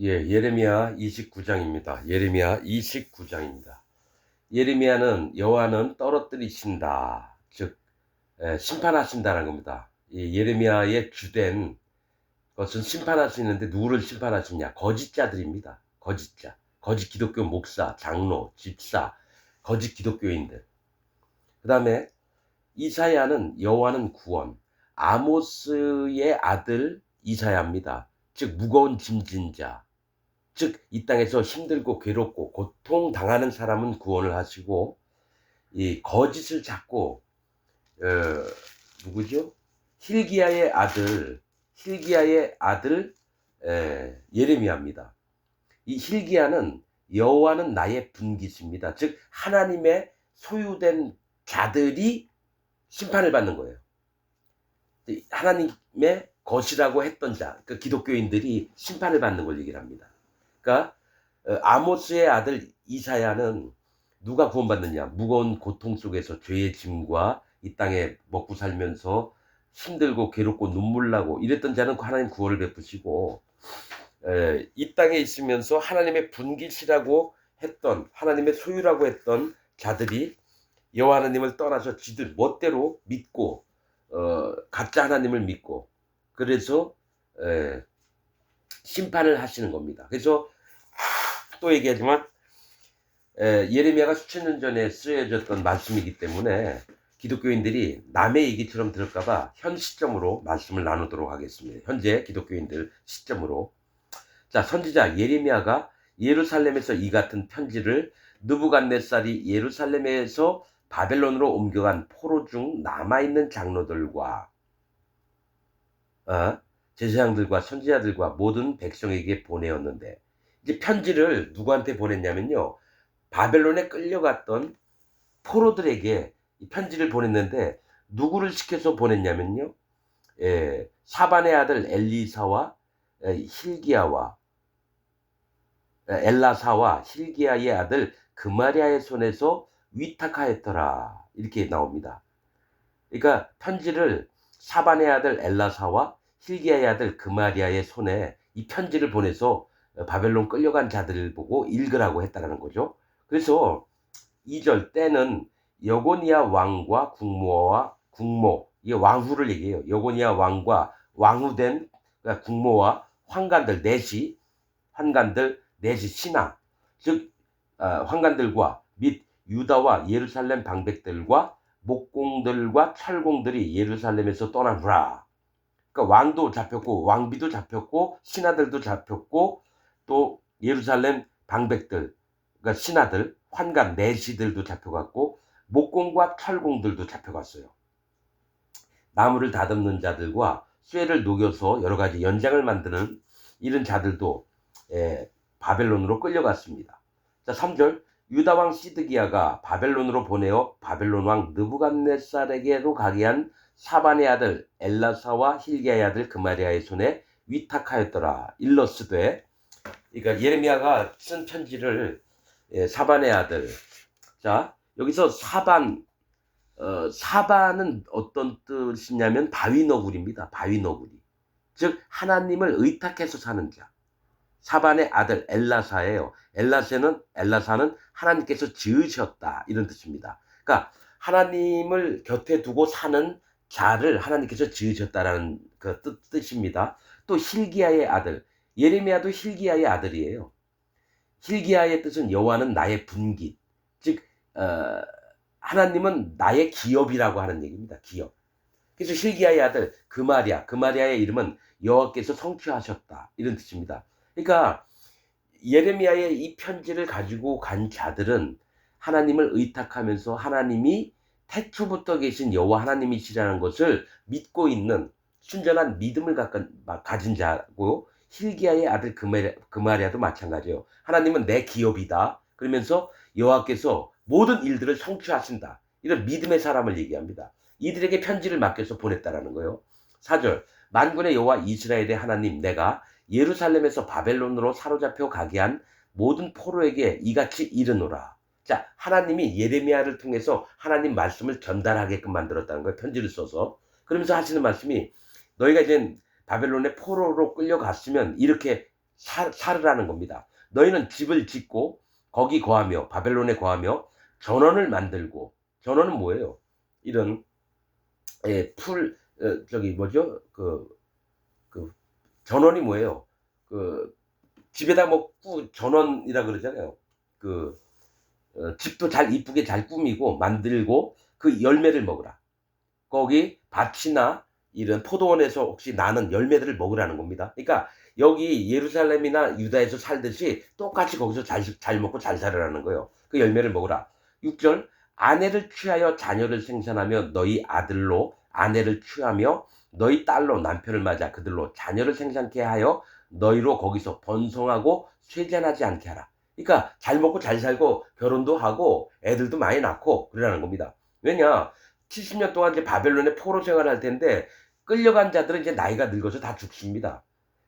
예, 예레미야 29장입니다. 예레미야 29장입니다. 예레미야는 여호와는 떨어뜨리신다. 즉, 심판하신다는 겁니다. 이 예레미야의 주된 것은 심판하시는데 누구를 심판하시냐? 거짓자들입니다. 거짓자. 거짓 기독교 목사, 장로, 집사, 거짓 기독교인들. 그 다음에 이사야는 여호와는 구원. 아모스의 아들 이사야입니다. 즉, 무거운 짐진 자. 즉, 이 땅에서 힘들고 괴롭고 고통당하는 사람은 구원을 하시고, 이 거짓을 잡고, 어, 누구죠? 힐기야의 아들 예레미야입니다. 이 힐기야는 여호와는 나의 분깃입니다. 즉, 하나님의 소유된 자들이 심판을 받는 거예요. 하나님의 것이라고 했던 자, 그 기독교인들이 심판을 받는 걸 얘기를 합니다. 그러니까 아모스의 아들 이사야는 누가 구원받느냐? 무거운 고통 속에서 죄의 짐과 이 땅에 먹고 살면서 힘들고 괴롭고 눈물 나고 이랬던 자는 하나님 구원을 베푸시고, 이 땅에 있으면서 하나님의 분깃이라고 했던, 하나님의 소유라고 했던 자들이 여호와 하나님을 떠나서 지들 멋대로 믿고, 가짜 하나님을 믿고, 그래서 심판을 하시는 겁니다. 그래서 또 얘기하지만 예레미야가 수천 년 전에 쓰여졌던 말씀이기 때문에 기독교인들이 남의 얘기처럼 들을까봐 현 시점으로 말씀을 나누도록 하겠습니다. 현재 기독교인들 시점으로. 자, 선지자 예레미야가 예루살렘에서 이 같은 편지를 느부갓네살이 예루살렘에서 바벨론으로 옮겨간 포로 중 남아있는 장로들과 제사장들과 선지자들과 모든 백성에게 보내었는데, 이제 편지를 누구한테 보냈냐면요, 바벨론에 끌려갔던 포로들에게 이 편지를 보냈는데, 누구를 시켜서 보냈냐면요, 사반의 아들 엘리사와 힐기야와 엘라사와 힐기야의 아들 그마리아의 손에서 위탁하였더라, 이렇게 나옵니다. 그러니까 편지를 사반의 아들 엘라사와 힐기야의 아들 그마리아의 손에 이 편지를 보내서 바벨론 끌려간 자들을 보고 읽으라고 했다는 거죠. 그래서 2절 때는 여고니아 왕과 국모, 이게 왕후를 얘기해요. 여고니아 왕과 왕후된, 그러니까 국모와 환관들 넷이 신하, 즉 환관들과 및 유다와 예루살렘 방백들과 목공들과 철공들이 예루살렘에서 떠나니라. 그러니까 왕도 잡혔고 왕비도 잡혔고 신하들도 잡혔고, 또 예루살렘 방백들, 그러니까 신하들, 환관 내시들도 잡혀갔고, 목공과 철공들도 잡혀갔어요. 나무를 다듬는 자들과 쇠를 녹여서 여러 가지 연장을 만드는 이런 자들도 바벨론으로 끌려갔습니다. 자, 3절 유다 왕 시드기야가 바벨론으로 보내어 바벨론 왕 느부갓네살에게로 가게 한 사반의 아들 엘라사와 힐기야의 아들 그마리아의 손에 위탁하였더라. 일러스되, 그러니까 예레미야가 쓴 편지를 사반의 아들. 자, 여기서 사반은 어떤 뜻이냐면 바위너구리입니다. 바위너구리. 즉 하나님을 의탁해서 사는 자. 사반의 아들 엘라사예요. 엘라사는 하나님께서 지으셨다, 이런 뜻입니다. 그러니까 하나님을 곁에 두고 사는 자를 하나님께서 지으셨다라는 그 뜻입니다. 또 힐기야의 아들, 예레미야도 힐기야의 아들이에요. 힐기야의 뜻은 여호와는 나의 분깃, 즉 하나님은 나의 기업이라고 하는 얘기입니다. 기업. 그래서 힐기야의 아들 그마리아의 이름은 여호와께서 성취하셨다, 이런 뜻입니다. 그러니까 예레미야의 이 편지를 가지고 간 자들은 하나님을 의탁하면서 하나님이 태초부터 계신 여호와 하나님이시라는 것을 믿고 있는 순전한 믿음을 가진 자고, 힐기야의 아들 그마리아도 마찬가지예요. 하나님은 내 기업이다, 그러면서 여호와께서 모든 일들을 성취하신다, 이런 믿음의 사람을 얘기합니다. 이들에게 편지를 맡겨서 보냈다라는 거예요. 4절 만군의 여호와 이스라엘의 하나님, 내가 예루살렘에서 바벨론으로 사로잡혀 가게 한 모든 포로에게 이같이 이르노라. 자, 하나님이 예레미야를 통해서 하나님 말씀을 전달하게끔 만들었다는 거예요. 편지를 써서. 그러면서 하시는 말씀이, 너희가 이제 바벨론의 포로로 끌려갔으면 이렇게 살으라는 겁니다. 너희는 집을 짓고 거기 거하며 바벨론에 거하며 전원을 만들고, 전원은 뭐예요? 이런 저기 뭐죠? 그 전원이 뭐예요? 그 집에다 뭐 전원이라 그러잖아요. 집도 잘 이쁘게 잘 꾸미고 만들고 그 열매를 먹으라. 거기 밭이나 이런 포도원에서 혹시 나는 열매들을 먹으라는 겁니다. 그러니까 여기 예루살렘이나 유다에서 살듯이 똑같이 거기서 잘 먹고 잘 살으라는 거예요. 그 열매를 먹으라. 6절 아내를 취하여 자녀를 생산하며 너희 아들로 아내를 취하며 너희 딸로 남편을 맞아 그들로 자녀를 생산케 하여 너희로 거기서 번성하고 쇠잔하지 않게 하라. 그러니까 잘 먹고 잘 살고 결혼도 하고 애들도 많이 낳고 그러라는 겁니다. 왜냐? 70년 동안 이제 바벨론에 포로 생활할 텐데 끌려간 자들은 이제 나이가 늙어서 다 죽습니다.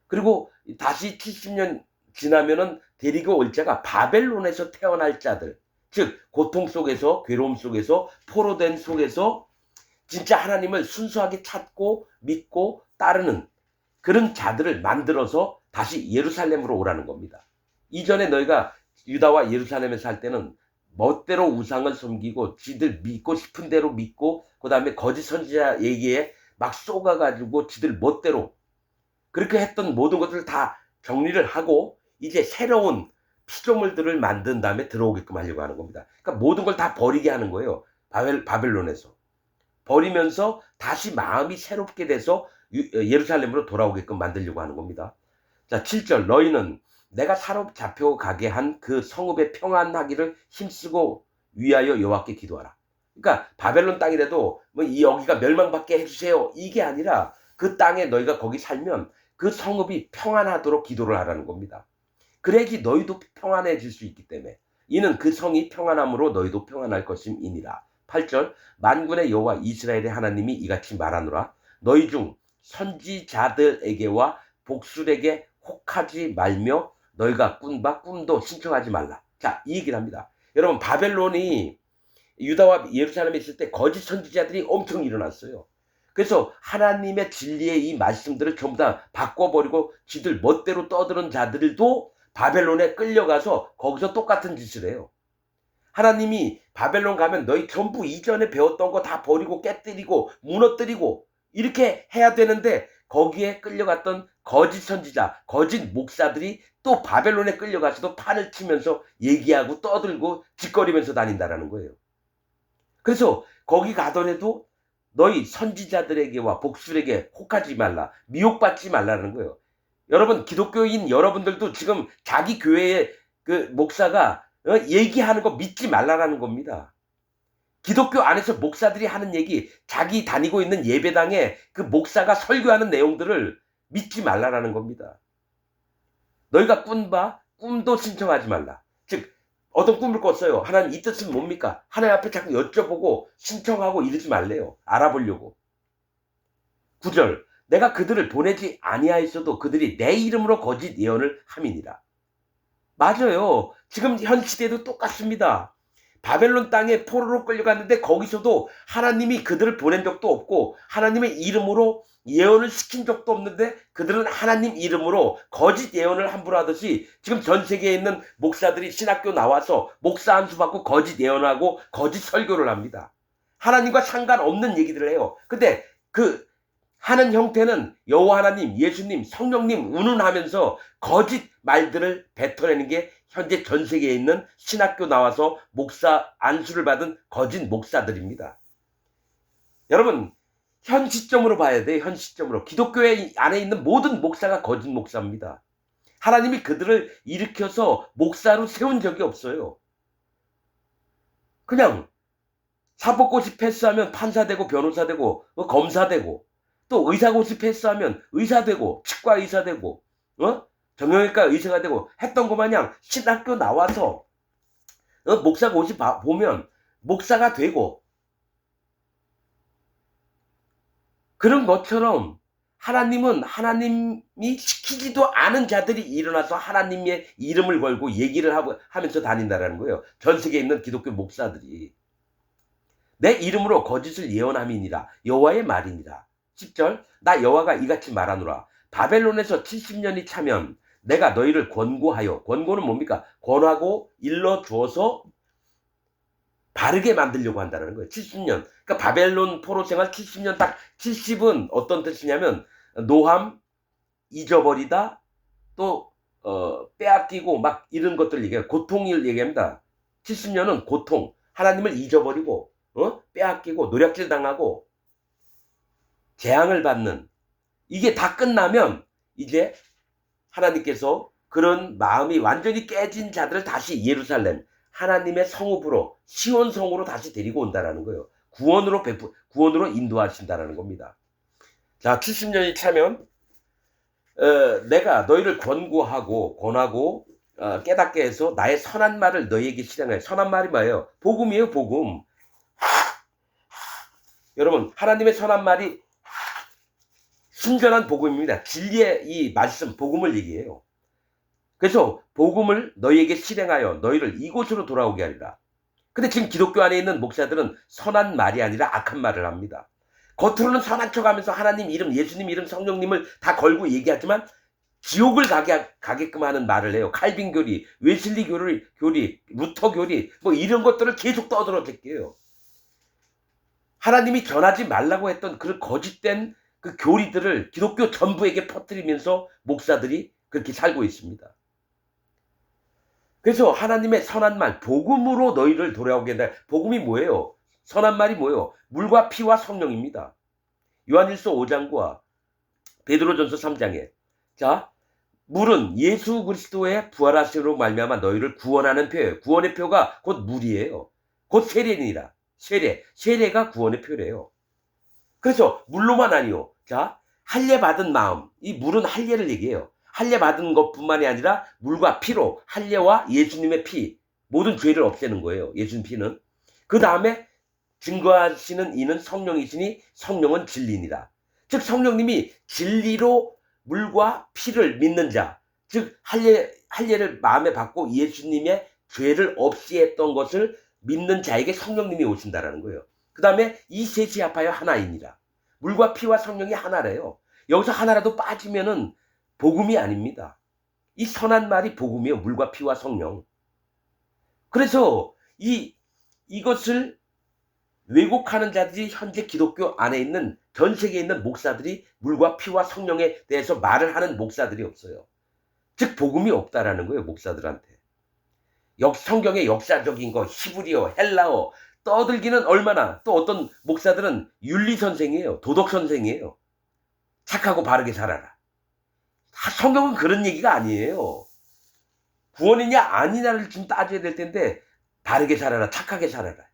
그리고 다시 70년 지나면은 데리고 올 자가 바벨론에서 태어날 자들, 즉 고통 속에서 괴로움 속에서 포로된 속에서 진짜 하나님을 순수하게 찾고 믿고 따르는 그런 자들을 만들어서 다시 예루살렘으로 오라는 겁니다. 이전에 너희가 유다와 예루살렘에 살 때는 멋대로 우상을 섬기고 지들 믿고 싶은 대로 믿고 그 다음에 거짓 선지자 얘기에 막 쏘가가지고 지들 멋대로 그렇게 했던 모든 것들을 다 정리를 하고 이제 새로운 피조물들을 만든 다음에 들어오게끔 하려고 하는 겁니다. 그러니까 모든 걸 다 버리게 하는 거예요. 바벨론에서. 버리면서 다시 마음이 새롭게 돼서 예루살렘으로 돌아오게끔 만들려고 하는 겁니다. 자, 7절 너희는 내가 사로잡혀가게 한 그 성읍의 평안하기를 힘쓰고 위하여 여호와께 기도하라. 그러니까 바벨론 땅이라도 뭐 여기가 멸망받게 해주세요 이게 아니라 그 땅에 너희가 거기 살면 그 성읍이 평안하도록 기도를 하라는 겁니다. 그래야지 너희도 평안해질 수 있기 때문에 이는 그 성이 평안함으로 너희도 평안할 것임이니라. 8절 만군의 여호와 이스라엘의 하나님이 이같이 말하노라. 너희 중 선지자들에게와 복술에게 혹하지 말며 너희가 꾼바 꿈도 신청하지 말라. 자, 이 얘기를 합니다. 여러분 바벨론이 유다와 예루살렘에 있을 때 거짓 선지자들이 엄청 일어났어요. 그래서 하나님의 진리의 이 말씀들을 전부 다 바꿔버리고 지들 멋대로 떠드는 자들도 바벨론에 끌려가서 거기서 똑같은 짓을 해요. 하나님이 바벨론 가면 너희 전부 이전에 배웠던 거 다 버리고 깨뜨리고 무너뜨리고 이렇게 해야 되는데 거기에 끌려갔던 거짓 선지자, 거짓 목사들이 또 바벨론에 끌려가서도 판을 치면서 얘기하고 떠들고 짓거리면서 다닌다라는 거예요. 그래서 거기 가더라도 너희 선지자들에게와 복술에게 혹하지 말라, 미혹받지 말라는 거예요. 여러분 기독교인 여러분들도 지금 자기 교회의 그 목사가 얘기하는 거 믿지 말라라는 겁니다. 기독교 안에서 목사들이 하는 얘기, 자기 다니고 있는 예배당에 그 목사가 설교하는 내용들을 믿지 말라라는 겁니다. 너희가 꾼바 꿈도 신청하지 말라. 즉 어떤 꿈을 꿨어요. 하나님 이 뜻은 뭡니까? 하나님 앞에 자꾸 여쭤보고 신청하고 이러지 말래요. 알아보려고. 9절 내가 그들을 보내지 아니하였어도 그들이 내 이름으로 거짓 예언을 함이니라. 맞아요. 지금 현 시대도 똑같습니다. 바벨론 땅에 포로로 끌려갔는데 거기서도 하나님이 그들을 보낸 적도 없고 하나님의 이름으로 예언을 시킨 적도 없는데 그들은 하나님 이름으로 거짓 예언을 함부로 하듯이 지금 전 세계에 있는 목사들이 신학교 나와서 목사 안수 받고 거짓 예언하고 거짓 설교를 합니다. 하나님과 상관없는 얘기들을 해요. 근데 그 하는 형태는 여호와 하나님, 예수님, 성령님 운운하면서 거짓 말들을 뱉어내는 게 현재 전 세계에 있는 신학교 나와서 목사 안수를 받은 거짓 목사들입니다. 여러분 현 시점으로 봐야 돼. 현 시점으로. 기독교회 안에 있는 모든 목사가 거짓 목사입니다. 하나님이 그들을 일으켜서 목사로 세운 적이 없어요. 그냥 사법고시 패스하면 판사 되고 변호사 되고 검사 되고 또 의사고시 패스하면 의사 되고 치과 의사 되고 정형외과 의사가 되고 했던 것 마냥 신학교 나와서 목사고시 보면 목사가 되고 그런 것처럼 하나님은 하나님이 시키지도 않은 자들이 일어나서 하나님의 이름을 걸고 얘기를 하면서 다닌다라는 거예요. 전 세계에 있는 기독교 목사들이. 내 이름으로 거짓을 예언함이니라. 여호와의 말이니라. 10절 나 여호와가 이같이 말하노라. 바벨론에서 70년이 차면 내가 너희를 권고하여, 권고는 뭡니까? 권하고 일러주어서 바르게 만들려고 한다는 거예요. 70년. 그러니까 바벨론 포로 생활 70년, 딱 70은 어떤 뜻이냐면 노함, 잊어버리다, 또 빼앗기고 막 이런 것들을 얘기해요. 고통을 얘기합니다. 70년은 고통, 하나님을 잊어버리고 빼앗기고 노략질 당하고 재앙을 받는, 이게 다 끝나면 이제 하나님께서 그런 마음이 완전히 깨진 자들을 다시 예루살렘, 하나님의 성읍으로, 시온 성으로 다시 데리고 온다라는 거예요. 구원으로 인도하신다라는 겁니다. 자, 70년이 차면 내가 너희를 권하고 깨닫게 해서 나의 선한 말을 너희에게 실행하여. 선한 말이 뭐예요? 복음이에요, 복음. 여러분, 하나님의 선한 말이 순전한 복음입니다. 진리의 이 말씀, 복음을 얘기해요. 그래서 복음을 너희에게 실행하여 너희를 이곳으로 돌아오게 하리라. 근데 지금 기독교 안에 있는 목사들은 선한 말이 아니라 악한 말을 합니다. 겉으로는 선한 척하면서 하나님 이름, 예수님 이름, 성령님을 다 걸고 얘기하지만 지옥을 가게끔 하는 말을 해요. 칼빈 교리, 웨슬리 교리, 루터 교리, 뭐 이런 것들을 계속 떠들어 댈게요. 하나님이 전하지 말라고 했던 그 거짓된 그 교리들을 기독교 전부에게 퍼뜨리면서 목사들이 그렇게 살고 있습니다. 그래서 하나님의 선한 말, 복음으로 너희를 돌아오게 한다. 복음이 뭐예요? 선한 말이 뭐예요? 물과 피와 성령입니다. 요한일서 5장과 베드로전서 3장에. 자, 물은 예수 그리스도의 부활하심으로 말미암아 너희를 구원하는 표예요. 구원의 표가 곧 물이에요. 곧 세례니라. 세례가 구원의 표래요. 그래서 물로만 아니요. 자, 할례 받은 마음, 이 물은 할례를 얘기해요. 할례 받은 것뿐만이 아니라 물과 피로, 할례와 예수님의 피, 모든 죄를 없애는 거예요. 예수님 피는. 그 다음에 증거하시는 이는 성령이시니 성령은 진리니라. 즉 성령님이 진리로 물과 피를 믿는 자, 즉 할례를 마음에 받고 예수님의 죄를 없이 했던 것을 믿는 자에게 성령님이 오신다라는 거예요. 그 다음에 이 셋이 합하여 하나이니라. 물과 피와 성령이 하나래요. 여기서 하나라도 빠지면은 복음이 아닙니다. 이 선한 말이 복음이에요. 물과 피와 성령. 그래서 이것을 왜곡하는 자들이 현재 기독교 안에 있는, 전 세계에 있는 목사들이 물과 피와 성령에 대해서 말을 하는 목사들이 없어요. 즉 복음이 없다라는 거예요. 목사들한테. 성경의 역사적인 거, 히브리어, 헬라어 떠들기는 얼마나, 또 어떤 목사들은 윤리 선생이에요. 도덕 선생이에요. 착하고 바르게 살아라. 성경은 그런 얘기가 아니에요. 구원이냐 아니냐를 좀 따져야 될 텐데 바르게 살아라, 착하게 살아라.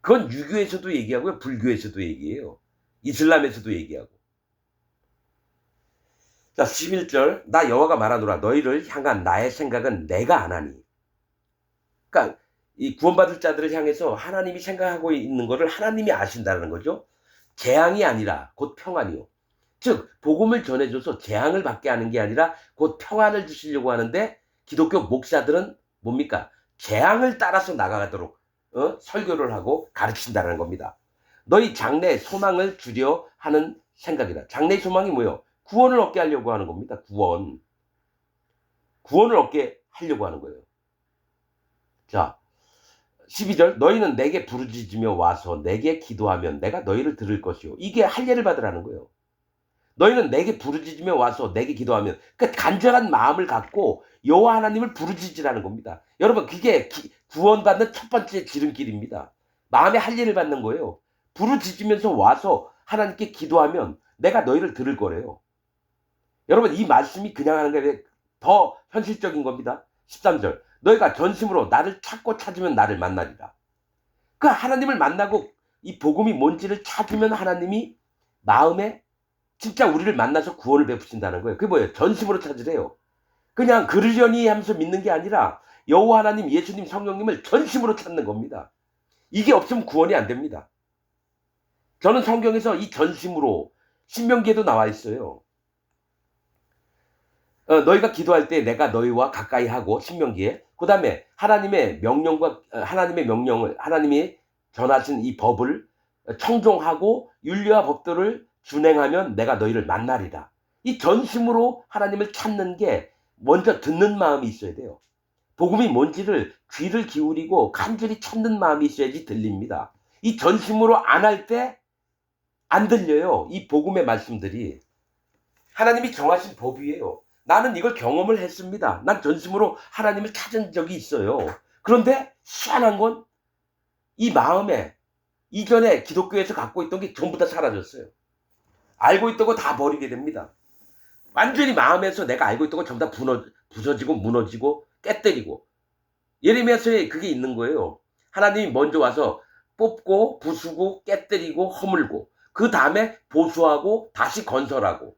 그건 유교에서도 얘기하고요. 불교에서도 얘기해요. 이슬람에서도 얘기하고. 자, 11절. 나 여호와가 말하노라. 너희를 향한 나의 생각은 내가 안 하니. 그러니까 이 구원받을 자들을 향해서 하나님이 생각하고 있는 것을 하나님이 아신다는 거죠. 재앙이 아니라 곧 평안이요. 즉 복음을 전해줘서 재앙을 받게 하는 게 아니라 곧 평안을 주시려고 하는데, 기독교 목사들은 뭡니까? 재앙을 따라서 나가도록 설교를 하고 가르친다는 겁니다. 너희 장래의 소망을 주려 하는 생각이다. 장래의 소망이 뭐예요? 구원을 얻게 하려고 하는 겁니다. 구원을 얻게 하려고 하는 거예요. 자, 12절. 너희는 내게 부르짖으며 와서 내게 기도하면 내가 너희를 들을 것이요. 이게 할례를 받으라는 거예요. 너희는 내게 부르짖으며 와서 내게 기도하면, 그러니까 간절한 마음을 갖고 여호와 하나님을 부르짖으라는 겁니다. 여러분, 그게 구원받는 첫 번째 지름길입니다. 마음의 할례를 받는 거예요. 부르짖으면서 와서 하나님께 기도하면 내가 너희를 들을 거래요. 여러분, 이 말씀이 그냥 하는 게 더 현실적인 겁니다. 13절. 너희가 전심으로 나를 찾고 찾으면 나를 만나리라. 그 하나님을 만나고 이 복음이 뭔지를 찾으면 하나님이 마음에 진짜 우리를 만나서 구원을 베푸신다는 거예요. 그게 뭐예요? 전심으로 찾으래요. 그냥 그러려니 하면서 믿는 게 아니라 여호와 하나님, 예수님, 성령님을 전심으로 찾는 겁니다. 이게 없으면 구원이 안 됩니다. 저는 성경에서 이 전심으로, 신명기에도 나와 있어요. 너희가 기도할 때 내가 너희와 가까이 하고, 신명기에. 그 다음에 하나님의 명령을, 하나님이 전하신 이 법을 청종하고 윤리와 법도를 준행하면 내가 너희를 만나리라. 이 전심으로 하나님을 찾는 게 먼저 듣는 마음이 있어야 돼요. 복음이 뭔지를 귀를 기울이고 간절히 찾는 마음이 있어야지 들립니다. 이 전심으로 안 할 때 안 들려요. 이 복음의 말씀들이. 하나님이 정하신 법이에요. 나는 이걸 경험을 했습니다. 난 전심으로 하나님을 찾은 적이 있어요. 그런데 희한한 건 이 마음에 이전에 기독교에서 갖고 있던 게 전부 다 사라졌어요. 알고 있던 거 다 버리게 됩니다. 완전히 마음에서 내가 알고 있던 거 전부 다 부서지고 무너지고 깨뜨리고. 예레미야서에 그게 있는 거예요. 하나님이 먼저 와서 뽑고 부수고 깨뜨리고 허물고 그 다음에 보수하고 다시 건설하고.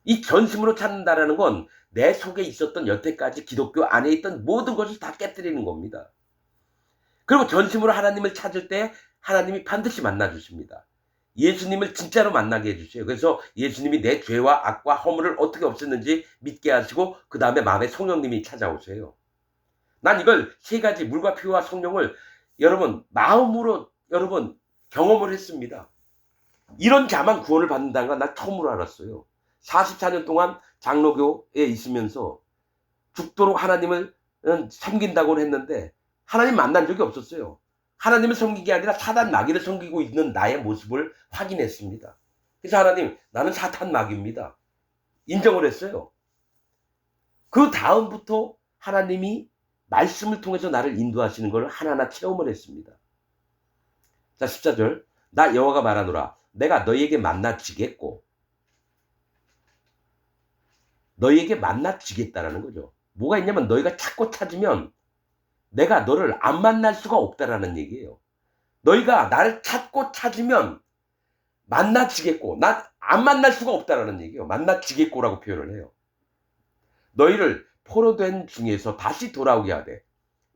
이 전심으로 찾는다라는 건 내 속에 있었던 여태까지 기독교 안에 있던 모든 것을 다 깨뜨리는 겁니다. 그리고 전심으로 하나님을 찾을 때 하나님이 반드시 만나주십니다. 예수님을 진짜로 만나게 해주세요. 그래서 예수님이 내 죄와 악과 허물을 어떻게 없앴는지 믿게 하시고 그 다음에 마음에 성령님이 찾아오세요. 난 이걸 세 가지 물과 피와 성령을 여러분 마음으로 여러분 경험을 했습니다. 이런 자만 구원을 받는다는 건 난 처음으로 알았어요. 44년 동안 장로교에 있으면서 죽도록 하나님을 섬긴다고 했는데 하나님 만난 적이 없었어요. 하나님을 섬긴 게 아니라 사단 마귀를 섬기고 있는 나의 모습을 확인했습니다. 그래서 하나님, 나는 사탄 마귀입니다. 인정을 했어요. 그 다음부터 하나님이 말씀을 통해서 나를 인도하시는 걸 하나하나 체험을 했습니다. 자, 14절. 나 여호와가 말하노라. 내가 너희에게 만나지겠고 너희에게 만나지겠다라는 거죠. 뭐가 있냐면 너희가 찾고 찾으면 내가 너를 안 만날 수가 없다라는 얘기예요. 너희가 나를 찾고 찾으면 만나지겠고 난 안 만날 수가 없다라는 얘기예요. 만나지겠고라고 표현을 해요. 너희를 포로된 중에서 다시 돌아오게 하되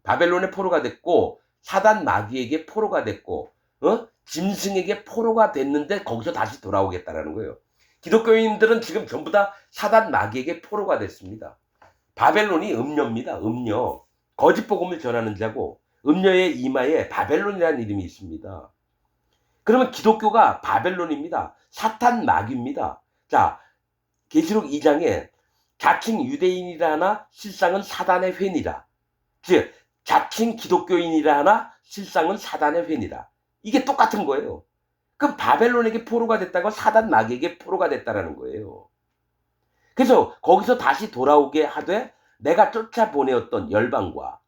바벨론의 포로가 됐고 사단 마귀에게 포로가 됐고 짐승에게 포로가 됐는데 거기서 다시 돌아오겠다라는 거예요. 기독교인들은 지금 전부 다 사단 마귀에게 포로가 됐습니다. 바벨론이 음녀입니다. 음녀. 거짓 복음을 전하는 자고 음녀의 이마에 바벨론이라는 이름이 있습니다. 그러면 기독교가 바벨론입니다. 사탄 마귀입니다. 자, 계시록 2장에 자칭 유대인이라 하나 실상은 사단의 회니라. 즉 자칭 기독교인이라 하나 실상은 사단의 회니라. 이게 똑같은 거예요. 그럼 바벨론에게 포로가 됐다고 사단 마귀에게 포로가 됐다라는 거예요. 그래서 거기서 다시 돌아오게 하되 내가 쫓아보내었던 열방과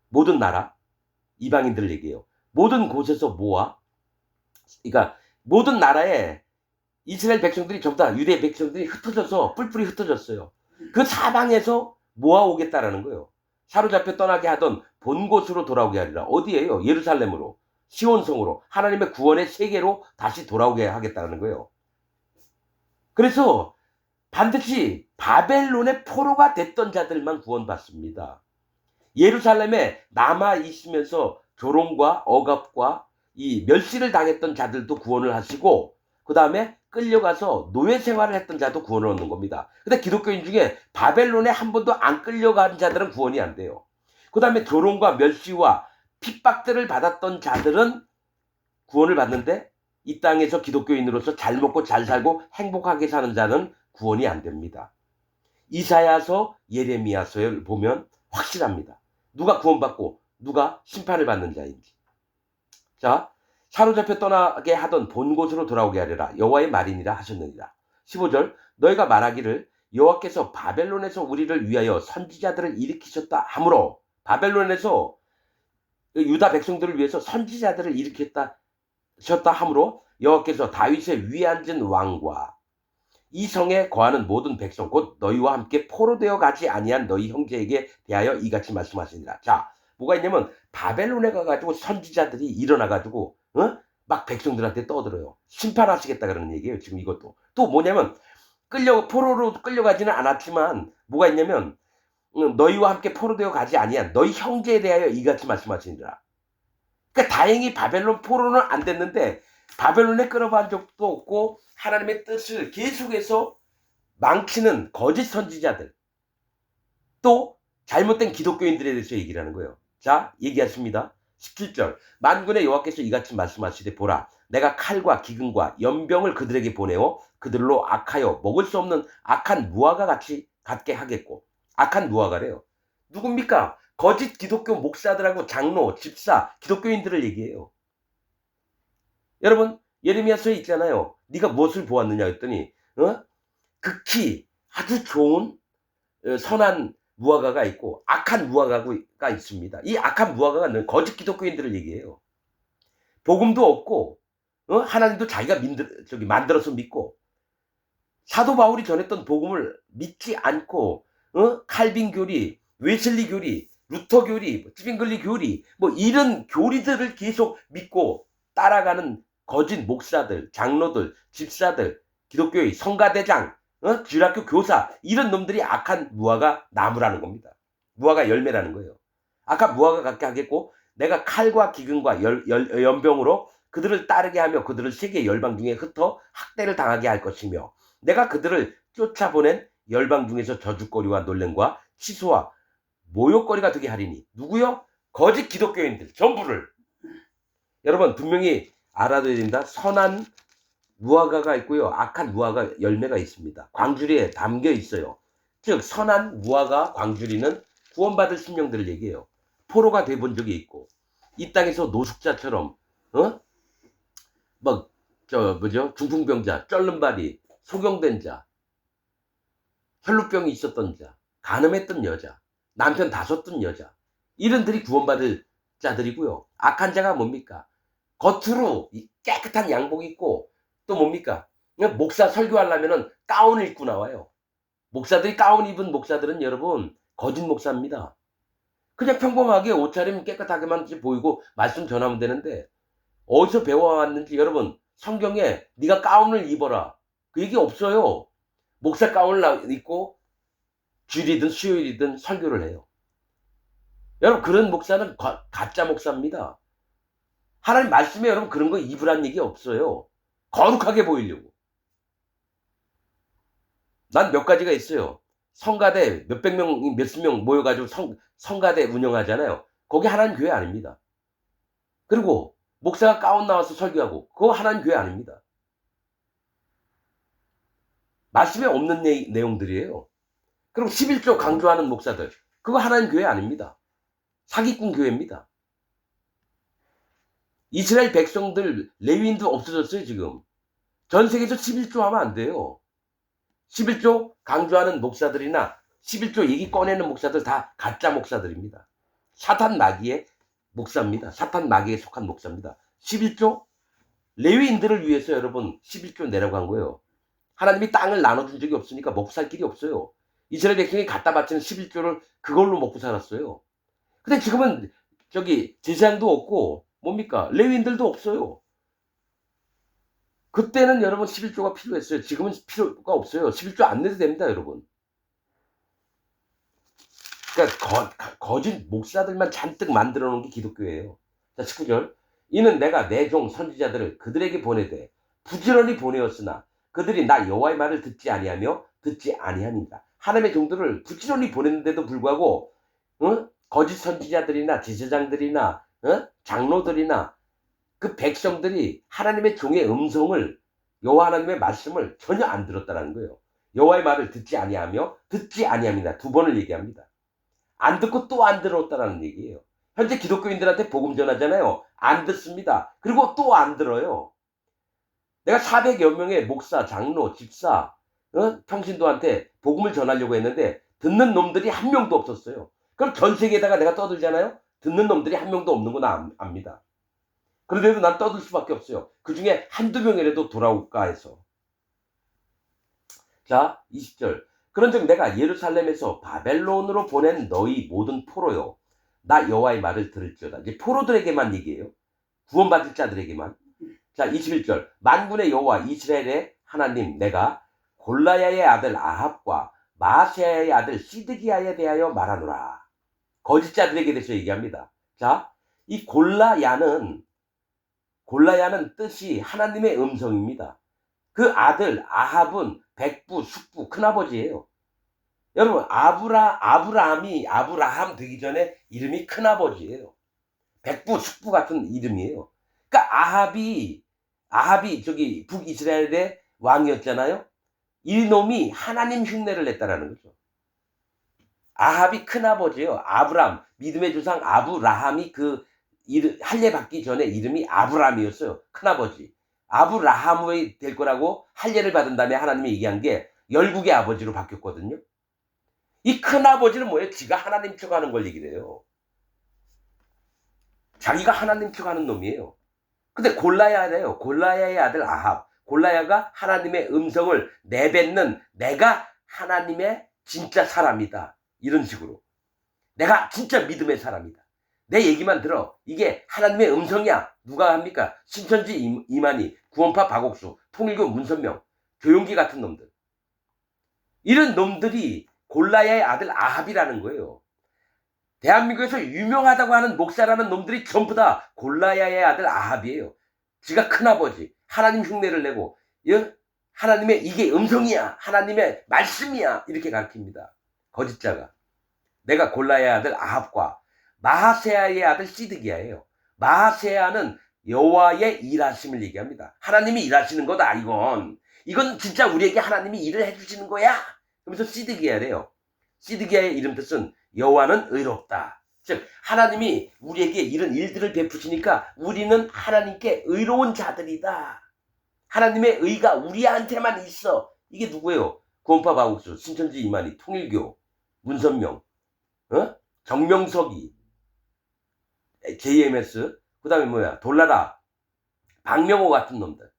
모든 나라, 이방인들 얘기해요. 모든 곳에서 모아, 그러니까 모든 나라에 이스라엘 백성들이 전부 다 유대 백성들이 흩어져서 뿔뿔이 흩어졌어요. 그 사방에서 모아오겠다라는 거예요. 사로잡혀 떠나게 하던 본 곳으로 돌아오게 하리라. 어디예요? 예루살렘으로, 시온성으로, 하나님의 구원의 세계로 다시 돌아오게 하겠다는 거예요. 그래서 반드시 바벨론의 포로가 됐던 자들만 구원받습니다. 예루살렘에 남아 있으면서 조롱과 억압과 이 멸시를 당했던 자들도 구원을 하시고 그 다음에 끌려가서 노예 생활을 했던 자도 구원을 얻는 겁니다. 근데 기독교인 중에 바벨론에 한 번도 안 끌려간 자들은 구원이 안 돼요. 그 다음에 조롱과 멸시와 핍박들을 받았던 자들은 구원을 받는데 이 땅에서 기독교인으로서 잘 먹고 잘 살고 행복하게 사는 자는 구원이 안 됩니다. 이사야서, 예레미야서를 보면 확실합니다. 누가 구원받고 누가 심판을 받는 자인지. 자, 사로잡혀 떠나게 하던 본 곳으로 돌아오게 하리라. 여호와의 말이니라 하셨느니라. 15절. 너희가 말하기를 여호와께서 바벨론에서 우리를 위하여 선지자들을 일으키셨다 하므로 바벨론에서 유다 백성들을 위해서 선지자들을 일으켰다 하므로 여호와께서 다윗의 위에 앉은 왕과 이 성에 거하는 모든 백성 곧 너희와 함께 포로되어 가지 아니한 너희 형제에게 대하여 이같이 말씀하시니라. 자, 뭐가 있냐면 바벨론에 가가지고 선지자들이 일어나가지고 막 백성들한테 떠들어요. 심판하시겠다 그러는 얘기예요. 지금 이것도. 또 뭐냐면 포로로 끌려가지는 않았지만 뭐가 있냐면 너희와 함께 포로되어 가지 아니한 너희 형제에 대하여 이같이 말씀하시니라. 그러니까 다행히 바벨론 포로는 안 됐는데 바벨론에 끌어간 적도 없고 하나님의 뜻을 계속해서 망치는 거짓 선지자들 또 잘못된 기독교인들에 대해서 얘기를 하는 거예요. 자, 얘기하십니다. 17절 만군의 여호와께서 이같이 말씀하시되 보라 내가 칼과 기근과 연병을 그들에게 보내어 그들로 악하여 먹을 수 없는 악한 무화과 같이 갖게 하겠고 악한 무화과래요. 누굽니까? 거짓 기독교 목사들하고 장로, 집사, 기독교인들을 얘기해요. 여러분 예레미야서에 있잖아요. 네가 무엇을 보았느냐 했더니 극히 아주 좋은 선한 무화과가 있고 악한 무화과가 있습니다. 이 악한 무화과는 거짓 기독교인들을 얘기해요. 복음도 없고 하나님도 자기가 만들어서 믿고 사도 바울이 전했던 복음을 믿지 않고 칼빈 교리, 웨슬리 교리, 루터 교리, 스핑글리 교리 뭐 이런 교리들을 계속 믿고 따라가는 거짓 목사들, 장로들, 집사들, 기독교의 성가대장, 주일학교 교사 이런 놈들이 악한 무화과 나무라는 겁니다. 무화과 열매라는 거예요. 악한 무화과 같게 하겠고 내가 칼과 기근과 연병으로 그들을 따르게 하며 그들을 세계 열방 중에 흩어 학대를 당하게 할 것이며 내가 그들을 쫓아보낸 열방 중에서 저주거리와 놀램과 치소와 모욕거리가 되게 하리니 누구요? 거짓 기독교인들 전부를. 여러분 분명히 알아둬야 됩니다. 선한 무화과가 있고요. 악한 무화과 열매가 있습니다. 광주리에 담겨 있어요. 즉 선한 무화과 광주리는 구원받을 심령들을 얘기해요. 포로가 돼본 적이 있고 이 땅에서 노숙자처럼 중풍병자, 쩔름발이, 소경된 자, 혈루병이 있었던 자, 간음했던 여자, 남편 다섰던 여자 이런들이 구원받을 자들이고요. 악한 자가 뭡니까? 겉으로 깨끗한 양복 입고 또 뭡니까? 목사 설교하려면 가운을 입고 나와요. 목사들이 가운 입은 목사들은 여러분 거짓 목사입니다. 그냥 평범하게 옷차림 깨끗하게만 보이고 말씀 전하면 되는데 어디서 배워왔는지 여러분 성경에 네가 가운을 입어라 그 얘기 없어요. 목사 가운을 입고 주일이든 수요일이든 설교를 해요. 여러분 그런 목사는 가짜 목사입니다. 하나님 말씀에 여러분 그런 거 입으란 얘기 없어요. 거룩하게 보이려고. 난 몇 가지가 있어요. 성가대 몇백 명, 몇십 명 모여가지고 성가대 운영하잖아요. 거기 하나님 교회 아닙니다. 그리고 목사가 가운 나와서 설교하고 그거 하나님 교회 아닙니다. 말씀에 없는 내용들이에요. 그리고 11조 강조하는 목사들 그거 하나님 교회 아닙니다. 사기꾼 교회입니다. 이스라엘 백성들 레위인도 없어졌어요. 지금 전 세계에서 11조 하면 안 돼요. 11조 강조하는 목사들이나 11조 얘기 꺼내는 목사들 다 가짜 목사들입니다. 사탄 마귀의 목사입니다. 사탄 마귀에 속한 목사입니다. 11조 레위인들을 위해서 여러분 11조 내라고 한 거예요. 하나님이 땅을 나눠준 적이 없으니까 먹고 살 길이 없어요. 이스라엘 백성이 갖다 바치는 11조를 그걸로 먹고 살았어요. 근데 지금은 제사장도 없고 뭡니까? 레위인들도 없어요. 그때는 여러분 11조가 필요했어요. 지금은 필요가 없어요. 11조 안 내도 됩니다, 여러분. 그러니까 거짓 목사들만 잔뜩 만들어 놓은 게 기독교예요. 자, 19절. 이는 내가 내 종 선지자들을 그들에게 보내되 부지런히 보내었으나 그들이 나 여호와의 말을 듣지 아니하니라. 하나님의 종들을 부지런히 보냈는데도 불구하고 거짓 선지자들이나 제사장들이나 장로들이나 그 백성들이 하나님의 종의 음성을 여호와 하나님의 말씀을 전혀 안 들었다는 거예요. 여호와의 말을 듣지 아니함이다. 두 번을 얘기합니다. 안 듣고 또 안 들었다는 얘기예요. 현재 기독교인들한테 복음 전하잖아요. 안 듣습니다. 그리고 또 안 들어요. 내가 400여 명의 목사, 장로, 집사, 평신도한테 복음을 전하려고 했는데 듣는 놈들이 한 명도 없었어요. 그럼 전 세계에다가 내가 떠들잖아요. 듣는 놈들이 한 명도 없는 건 압니다. 그런데도 난 떠들 수밖에 없어요. 그 중에 한두 명이라도 돌아올까 해서. 자, 20절. 그런즉 내가 예루살렘에서 바벨론으로 보낸 너희 모든 포로요. 나 여호와의 말을 들을지어다. 이제 포로들에게만 얘기해요. 구원받을 자들에게만. 자, 21절. 만군의 여호와 이스라엘의 하나님 내가 골라야의 아들 아합과 마아세야의 아들 시드기야에 대하여 말하노라. 거짓자들에게 대해서 얘기합니다. 자, 이 골라야는 뜻이 하나님의 음성입니다. 그 아들 아합은 백부, 숙부, 큰아버지예요. 여러분 아브라함 되기 전에 이름이 큰아버지예요. 백부, 숙부 같은 이름이에요. 그러니까 아합이 저기 북이스라엘의 왕이었잖아요. 이놈이 하나님 흉내를 냈다라는 거죠. 아합이 큰아버지예요. 아브람, 믿음의 조상 아브라함이 그 할례 받기 전에 이름이 아브람이었어요. 큰아버지. 아브라함이 될 거라고 할례를 받은 다음에 하나님이 얘기한 게 열국의 아버지로 바뀌었거든요. 이 큰아버지는 뭐예요? 지가 하나님 척하는 걸 얘기를 해요. 자기가 하나님 척하는 놈이에요. 근데 골라야래요. 골라야의 아들 아합. 골라야가 하나님의 음성을 내뱉는 내가 하나님의 진짜 사람이다. 이런 식으로. 내가 진짜 믿음의 사람이다. 내 얘기만 들어. 이게 하나님의 음성이야. 누가 합니까? 신천지 이만희, 구원파 박옥수, 통일교 문선명, 조용기 같은 놈들. 이런 놈들이 골라야의 아들 아합이라는 거예요. 대한민국에서 유명하다고 하는 목사라는 놈들이 전부 다 골라야의 아들 아합이에요. 지가 큰아버지, 하나님 흉내를 내고 하나님의 이게 음성이야. 하나님의 말씀이야. 이렇게 가르칩니다. 거짓자가. 내가 골라야의 아들 아합과 마하세야의 아들 시드기야예요. 마하세야는 여호와의 일하심을 얘기합니다. 하나님이 일하시는 거다. 이건 진짜 우리에게 하나님이 일을 해주시는 거야. 그러면서 시드기야래요. 시드기야의 이름 뜻은 여호와는 의롭다. 즉 하나님이 우리에게 이런 일들을 베푸시니까 우리는 하나님께 의로운 자들이다. 하나님의 의가 우리한테만 있어. 이게 누구예요? 구원파 박옥수, 신천지 이만희, 통일교, 문선명, 정명석이, JMS, 그 다음에 뭐야, 돌나라, 박명호 같은 놈들.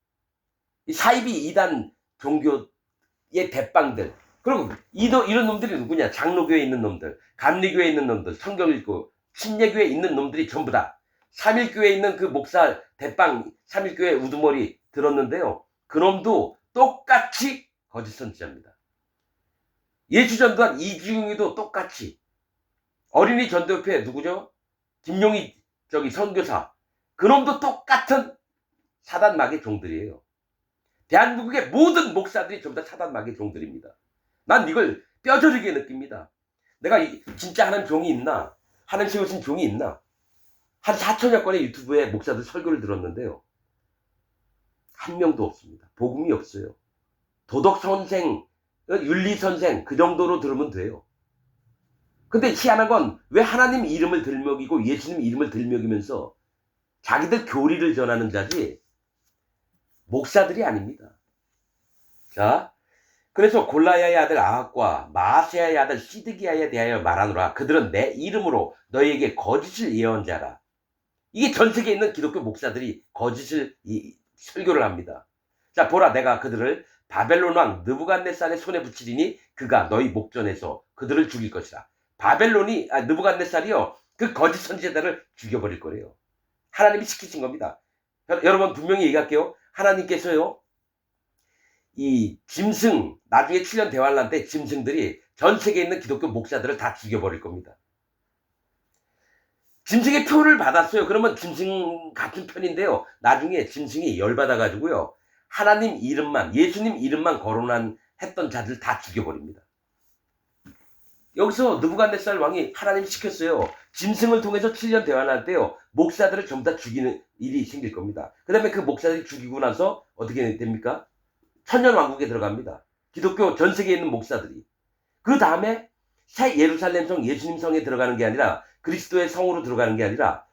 이 사이비 이단 종교의 대빵들. 그리고 이런 놈들이 누구냐? 장로교에 있는 놈들, 감리교에 있는 놈들, 성경 읽고, 신예교에 있는 놈들이 전부 다. 삼일교에 있는 그 목사 대빵, 삼일교회 우두머리 들었는데요. 그놈도 똑같이 거짓 선지자입니다. 예수전도한 이주용이도 똑같이. 어린이 전도협회 누구죠? 김용희 선교사. 그놈도 똑같은 사단마귀의 종들이에요. 대한민국의 모든 목사들이 전부 다 사단마귀의 종들입니다. 난 이걸 뼈저리게 느낍니다. 내가 진짜 하는 종이 있나? 하는 세우신 종이 있나? 한 4천여 건의 유튜브에 목사들 설교를 들었는데요. 한 명도 없습니다. 복음이 없어요. 도덕선생, 윤리선생 그 정도로 들으면 돼요. 근데 희한한 건 왜 하나님 이름을 들먹이고 예수님 이름을 들먹이면서 자기들 교리를 전하는 자지 목사들이 아닙니다. 자, 그래서 골라야의 아들 아합과 마하세야의 아들 시드기야에 대하여 말하노라. 그들은 내 이름으로 너희에게 거짓을 예언자라. 이게 전 세계에 있는 기독교 목사들이 거짓을 설교를 합니다. 자, 보라, 내가 그들을 바벨론 왕 느부갓네살의 손에 붙이리니 그가 너희 목전에서 그들을 죽일 것이다. 느부갓네살이요, 그 거짓 선지자들을 죽여버릴 거래요. 하나님이 시키신 겁니다. 여러분 분명히 얘기할게요. 하나님께서요, 이 짐승, 나중에 7년 대환란 때 짐승들이 전 세계에 있는 기독교 목사들을 다 죽여버릴 겁니다. 짐승의 표를 받았어요. 그러면 짐승 같은 편인데요. 나중에 짐승이 열받아가지고요, 하나님 이름만, 예수님 이름만 했던 자들 다 죽여버립니다. 여기서 느부갓네살 왕이 하나님 시켰어요. 짐승을 통해서 7년 대환할 때요, 목사들을 전부 다 죽이는 일이 생길 겁니다. 그 다음에 그 목사들이 죽이고 나서 어떻게 됩니까? 천년왕국에 들어갑니다. 기독교 전 세계에 있는 목사들이. 그 다음에 새 예루살렘 성, 예수님 성에 들어가는 게 아니라, 그리스도의 성으로 들어가는 게 아니라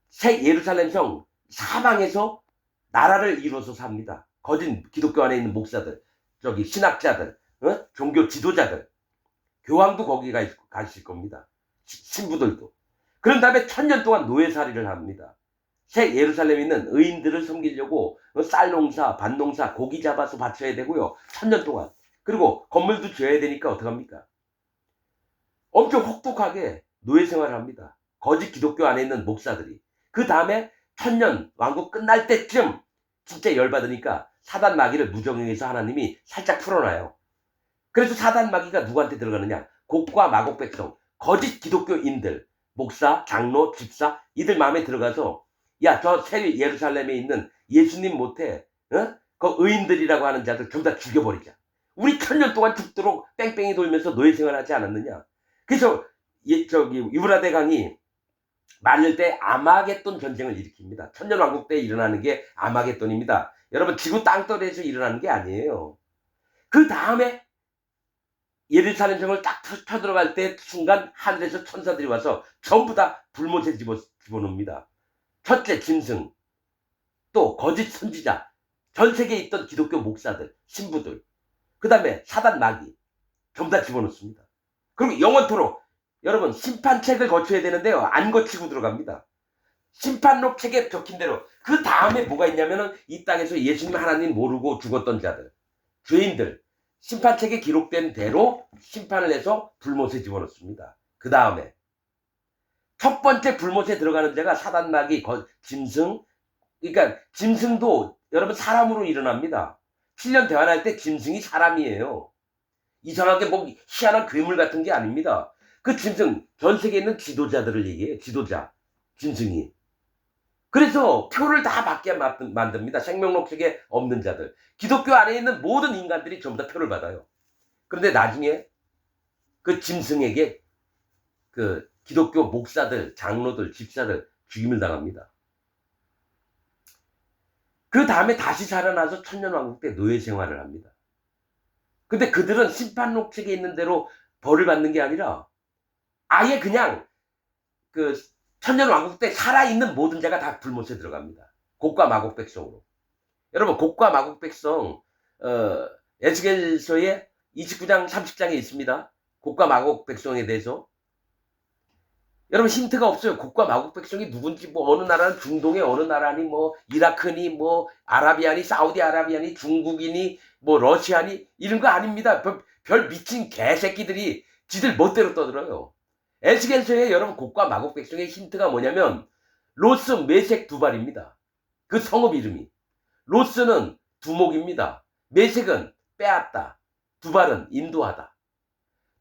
새 예루살렘 성 사방에서 나라를 이루어서 삽니다. 거짓 기독교 안에 있는 목사들, 신학자들, 종교 지도자들, 교황도 거기 가실 겁니다. 신부들도. 그런 다음에 1000년 동안 노예살이를 합니다. 새 예루살렘에 있는 의인들을 섬기려고 쌀 농사, 밭 농사, 고기 잡아서 바쳐야 되고요. 1000년 동안. 그리고 건물도 지어야 되니까 어떡합니까? 엄청 혹독하게 노예 생활을 합니다. 거짓 기독교 안에 있는 목사들이. 그 다음에 1000년 왕국 끝날 때쯤 진짜 열받으니까 사단 마귀를 무정행해서 하나님이 살짝 풀어놔요. 그래서 사단 마귀가 누구한테 들어가느냐? 곡과 마곡 백성, 거짓 기독교인들, 목사, 장로, 집사, 이들 마음에 들어가서, 야, 저 새 예루살렘에 있는 예수님 못해, 그 의인들이라고 하는 자들 전부 다 죽여버리자. 우리 1000년 동안 죽도록 뺑뺑이 돌면서 노예 생활하지 않았느냐? 그래서 유브라데 강이 말릴 때 아마겟돈 전쟁을 일으킵니다. 천년왕국 때 일어나는 게 아마겟돈입니다. 여러분 지구 땅덩이에서 일어나는 게 아니에요. 그 다음에 예루살렘 성을 딱 쳐들어갈 때 순간 하늘에서 천사들이 와서 전부 다 불못에 집어넣습니다. 첫째 짐승, 또 거짓 선지자, 전 세계에 있던 기독교 목사들, 신부들, 그 다음에 사단 마귀 전부 다 집어넣습니다. 그리고 영원토록 여러분 심판책을 거쳐야 되는데요. 안 거치고 들어갑니다. 심판록 책에 적힌 대로. 그 다음에 뭐가 있냐면은 이 땅에서 예수님 하나님 모르고 죽었던 자들, 죄인들, 심판책에 기록된 대로 심판을 해서 불못에 집어넣습니다. 그 다음에 첫 번째 불못에 들어가는 자가 사단 마귀 짐승. 그러니까 짐승도 여러분 사람으로 일어납니다. 7년 대환할 때 짐승이 사람이에요. 이상하게 뭐 희한한 괴물 같은 게 아닙니다. 그 짐승, 전 세계에 있는 지도자들을 얘기해요. 지도자, 짐승이. 그래서 표를 다 받게 만듭니다. 생명록 책에 없는 자들. 기독교 안에 있는 모든 인간들이 전부 다 표를 받아요. 그런데 나중에 그 짐승에게 그 기독교 목사들, 장로들, 집사들 죽임을 당합니다. 그 다음에 다시 살아나서 천년왕국 때 노예 생활을 합니다. 근데 그들은 심판록 책에 있는 대로 벌을 받는 게 아니라 아예 그냥 그 천년왕국 때 살아있는 모든 자가 다 불못에 들어갑니다. 곡과 마곡 백성으로. 여러분 곡과 마곡 백성 에스겔서의 29장 30장에 있습니다. 곡과 마곡 백성에 대해서. 여러분 힌트가 없어요. 곡과 마곡 백성이 누군지, 뭐 어느 나라는 중동의 어느 나라니, 뭐 이라크니, 뭐 아라비아니, 사우디아라비아니, 중국이니, 뭐 러시아니, 이런 거 아닙니다. 별 미친 개새끼들이 지들 멋대로 떠들어요. 에스겔서에 여러분 곡과 마곡 백성의 힌트가 뭐냐면 로스, 메색, 두발입니다. 그 성읍 이름이. 로스는 두목입니다. 메색은 빼앗다. 두발은 인도하다.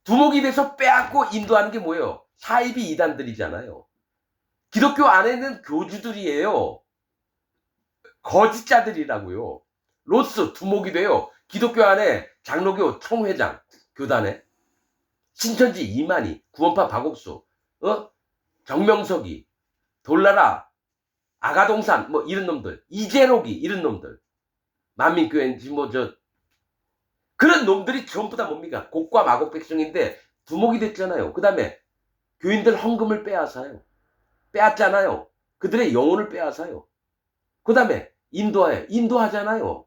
두목이 돼서 빼앗고 인도하는 게 뭐예요? 사이비 이단들이잖아요. 기독교 안에는 교주들이에요. 거짓자들이라고요. 로스, 두목이 돼요. 기독교 안에 장로교 총회장, 교단에 신천지 이만희, 구원파 박옥수, 정명석이, 돌나라, 아가동산, 뭐 이런 놈들, 이재록이 이런 놈들, 만민교회인지 그런 놈들이 전부 다 뭡니까? 곡과 마곡 백성인데 두목이 됐잖아요. 그 다음에 교인들 헌금을 빼앗아요. 빼앗잖아요. 그들의 영혼을 빼앗아요. 그 다음에 인도하잖아요.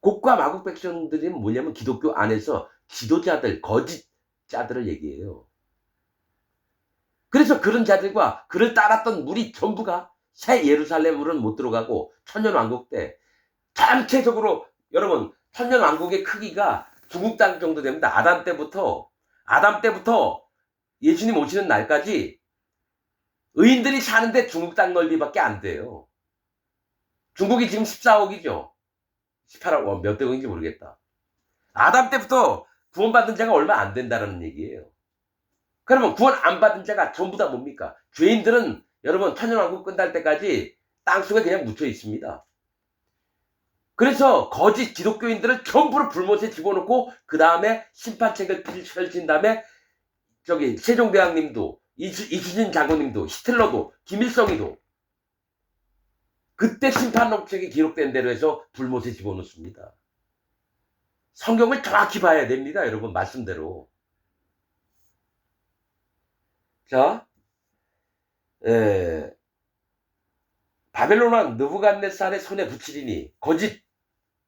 곡과 마곡 백성들이 뭐냐면 기독교 안에서 지도자들, 거짓자들을 얘기해요. 그래서 그런 자들과 그를 따랐던 무리 전부가 새 예루살렘으로는 못 들어가고 천년왕국 때 전체적으로 여러분 천년왕국의 크기가 중국 땅 정도 됩니다. 아담 때부터 예수님 오시는 날까지 의인들이 사는데 중국 땅 넓이밖에 안 돼요. 중국이 지금 14억이죠. 18억, 몇 대억인지 모르겠다. 아담 때부터 구원받은 자가 얼마 안 된다는 얘기예요. 그러면 구원 안 받은 자가 전부 다 뭡니까? 죄인들은 여러분 천년왕국 끝날 때까지 땅속에 그냥 묻혀 있습니다. 그래서 거짓 기독교인들을 전부를 불못에 집어넣고 그 다음에 심판책을 펼친 다음에 저기 세종대왕님도 이수진 장군님도 히틀러도 김일성이도 그때 심판록책에 기록된 대로 해서 불못에 집어넣습니다. 성경을 정확히 봐야 됩니다. 여러분 말씀대로. 자, 바벨론 왕 느부갓네살의 손에 붙이리니 거짓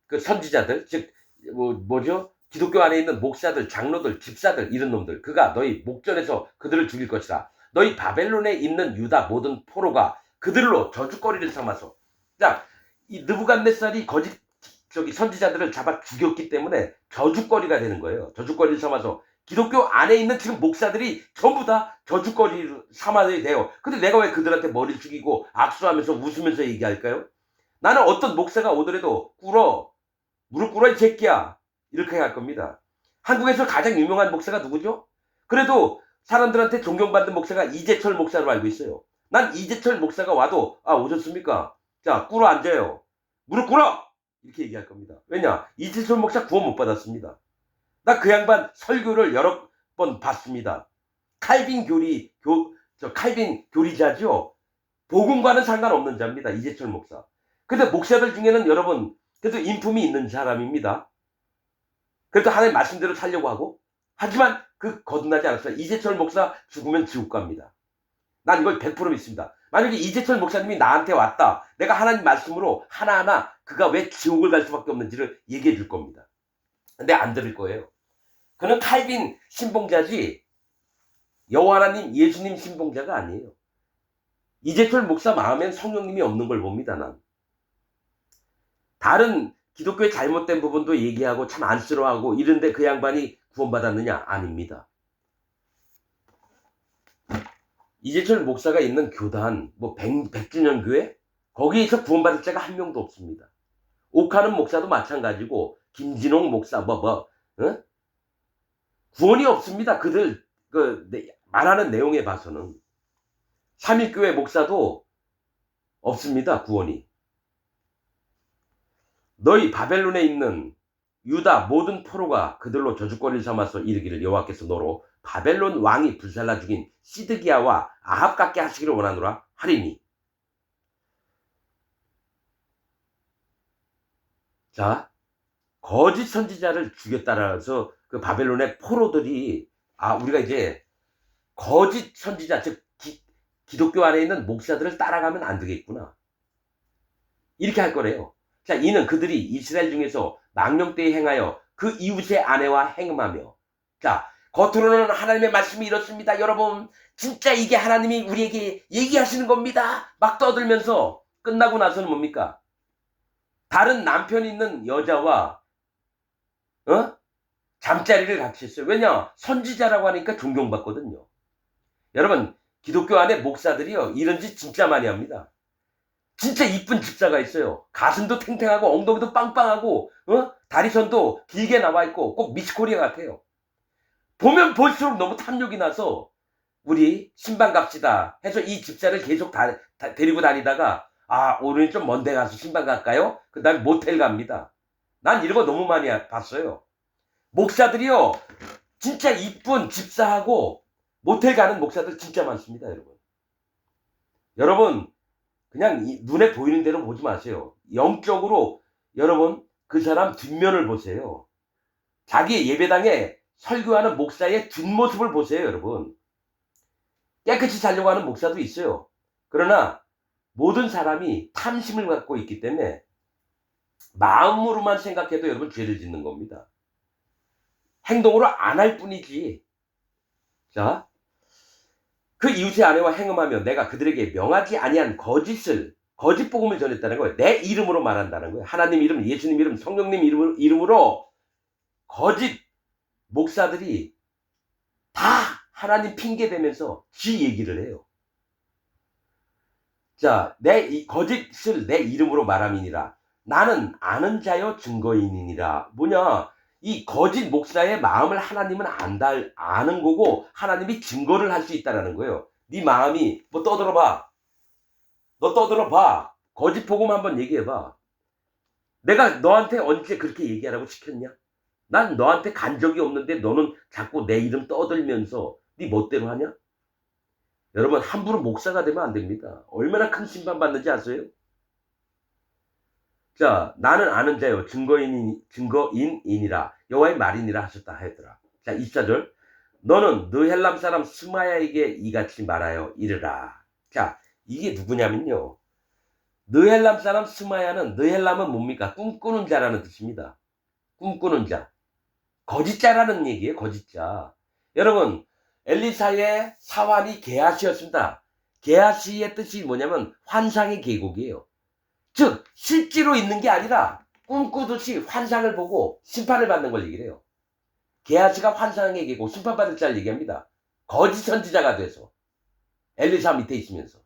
그 선지자들, 즉 뭐죠? 기독교 안에 있는 목사들, 장로들, 집사들 이런 놈들, 그가 너희 목전에서 그들을 죽일 것이다. 너희 바벨론에 있는 유다 모든 포로가 그들로 저주거리를 삼아서. 자, 이 느부갓네살이 거짓 선지자들을 잡아 죽였기 때문에 저주거리가 되는 거예요. 저주거리를 삼아서 기독교 안에 있는 지금 목사들이 전부 다 저주거리를 삼아야 돼요. 근데 내가 왜 그들한테 머리를 숙이고 악수하면서 웃으면서 얘기할까요? 나는 어떤 목사가 오더라도 무릎 꿇어 이 새끼야 이렇게 할 겁니다. 한국에서 가장 유명한 목사가 누구죠? 그래도 사람들한테 존경받는 목사가 이재철 목사로 알고 있어요. 난 이재철 목사가 와도 오셨습니까? 자, 꿇어 앉아요. 무릎 꿇어! 이렇게 얘기할 겁니다. 왜냐? 이재철 목사 구원 못 받았습니다. 나 그 양반 설교를 여러 번 봤습니다. 칼빈 저 칼빈 교리자죠. 복음과는 상관없는 자입니다. 이재철 목사. 근데 목사들 중에는 여러분 그래도 인품이 있는 사람입니다. 그래도 하나님 말씀대로 살려고 하고, 하지만 거듭나지 않았어요. 이재철 목사 죽으면 지옥 갑니다. 난 이걸 100% 믿습니다. 만약에 이재철 목사님이 나한테 왔다. 내가 하나님 말씀으로 하나하나 그가 왜 지옥을 갈 수밖에 없는지를 얘기해 줄 겁니다. 근데 안 들을 거예요. 그는 칼빈 신봉자지 여호와 하나님 예수님 신봉자가 아니에요. 이재철 목사 마음엔 성령님이 없는 걸 봅니다. 난 다른 기독교의 잘못된 부분도 얘기하고 참 안쓰러워하고 이런데 그 양반이 구원받았느냐? 아닙니다. 이재철 목사가 있는 교단, 뭐 100주년 교회? 거기에서 구원받을 자가 한 명도 없습니다. 옥하는 목사도 마찬가지고, 김진홍 목사, 어? 구원이 없습니다. 그들, 말하는 내용에 봐서는. 삼일교회 목사도 없습니다. 구원이. 너희 바벨론에 있는 유다 모든 포로가 그들로 저주거리를 삼아서 이르기를 여호와께서 너로 바벨론 왕이 불살라 죽인 시드기야와 아합 같게 하시기를 원하노라 하리니. 자, 거짓 선지자를 죽였다라서 그 바벨론의 포로들이 우리가 이제 거짓 선지자 즉 기독교 안에 있는 목사들을 따라가면 안 되겠구나. 이렇게 할 거래요. 자, 이는 그들이 이스라엘 중에서 망령되이 행하여 그 이웃의 아내와 행음하며. 자, 겉으로는 하나님의 말씀이 이렇습니다. 여러분, 진짜 이게 하나님이 우리에게 얘기하시는 겁니다. 막 떠들면서 끝나고 나서는 뭡니까? 다른 남편이 있는 여자와 잠자리를 같이 했어요. 왜냐? 선지자라고 하니까 존경받거든요. 여러분, 기독교 안에 목사들이요, 이런 짓 진짜 많이 합니다. 진짜 이쁜 집사가 있어요. 가슴도 탱탱하고 엉덩이도 빵빵하고 다리선도 길게 나와 있고 꼭 미스코리아 같아요. 보면 볼수록 너무 탐욕이 나서 우리 신방 갑시다 해서 이 집사를 계속 데리고 다니다가 오늘 좀 먼데 가서 신방 갈까요? 그 다음에 모텔 갑니다. 난 이런 거 너무 많이 봤어요. 목사들이요, 진짜 이쁜 집사하고 모텔 가는 목사들 진짜 많습니다. 여러분 그냥 눈에 보이는 대로 보지 마세요. 영적으로 여러분 그 사람 뒷면을 보세요. 자기 예배당에 설교하는 목사의 뒷모습을 보세요. 여러분 깨끗이 살려고 하는 목사도 있어요. 그러나 모든 사람이 탐심을 갖고 있기 때문에 마음으로만 생각해도 여러분 죄를 짓는 겁니다. 행동으로 안 할 뿐이지. 자, 그 이웃의 아내와 행음하며 내가 그들에게 명하지 아니한 거짓 복음을 전했다는 거예요. 내 이름으로 말한다는 거예요. 하나님 이름, 예수님 이름, 성령님 이름으로 거짓 목사들이 다 하나님 핑계 대면서 지 얘기를 해요. 자, 이 거짓을 내 이름으로 말함이니라. 나는 아는 자여 증거인이니라. 뭐냐? 이 거짓 목사의 마음을 하나님은 아는 거고 하나님이 증거를 할 수 있다는 거예요. 네 마음이 떠들어봐. 너 떠들어봐. 거짓 복음 한번 얘기해봐. 내가 너한테 언제 그렇게 얘기하라고 시켰냐? 난 너한테 간 적이 없는데 너는 자꾸 내 이름 떠들면서 네 멋대로 하냐? 여러분 함부로 목사가 되면 안 됩니다. 얼마나 큰 심판받는지 아세요? 자, 나는 아는 자요 증거인이니라 여호와의 말이니라 하셨다 하였더라. 자, 24절 너는 느헬람 사람 스마야에게 이같이 말하여 이르라. 자, 이게 누구냐면요, 느헬람 사람 스마야는, 느헬람은 뭡니까? 꿈꾸는 자라는 뜻입니다. 꿈꾸는 자, 거짓자라는 얘기예요. 거짓자. 여러분, 엘리사의 사환이 게하시였습니다. 게하시의 뜻이 뭐냐면 환상의 계곡이에요. 즉 실제로 있는 게 아니라 꿈꾸듯이 환상을 보고 심판을 받는 걸 얘기를 해요. 게하시가 환상의 계곡, 심판받을 자를 얘기합니다. 거짓 선지자가 돼서 엘리사 밑에 있으면서.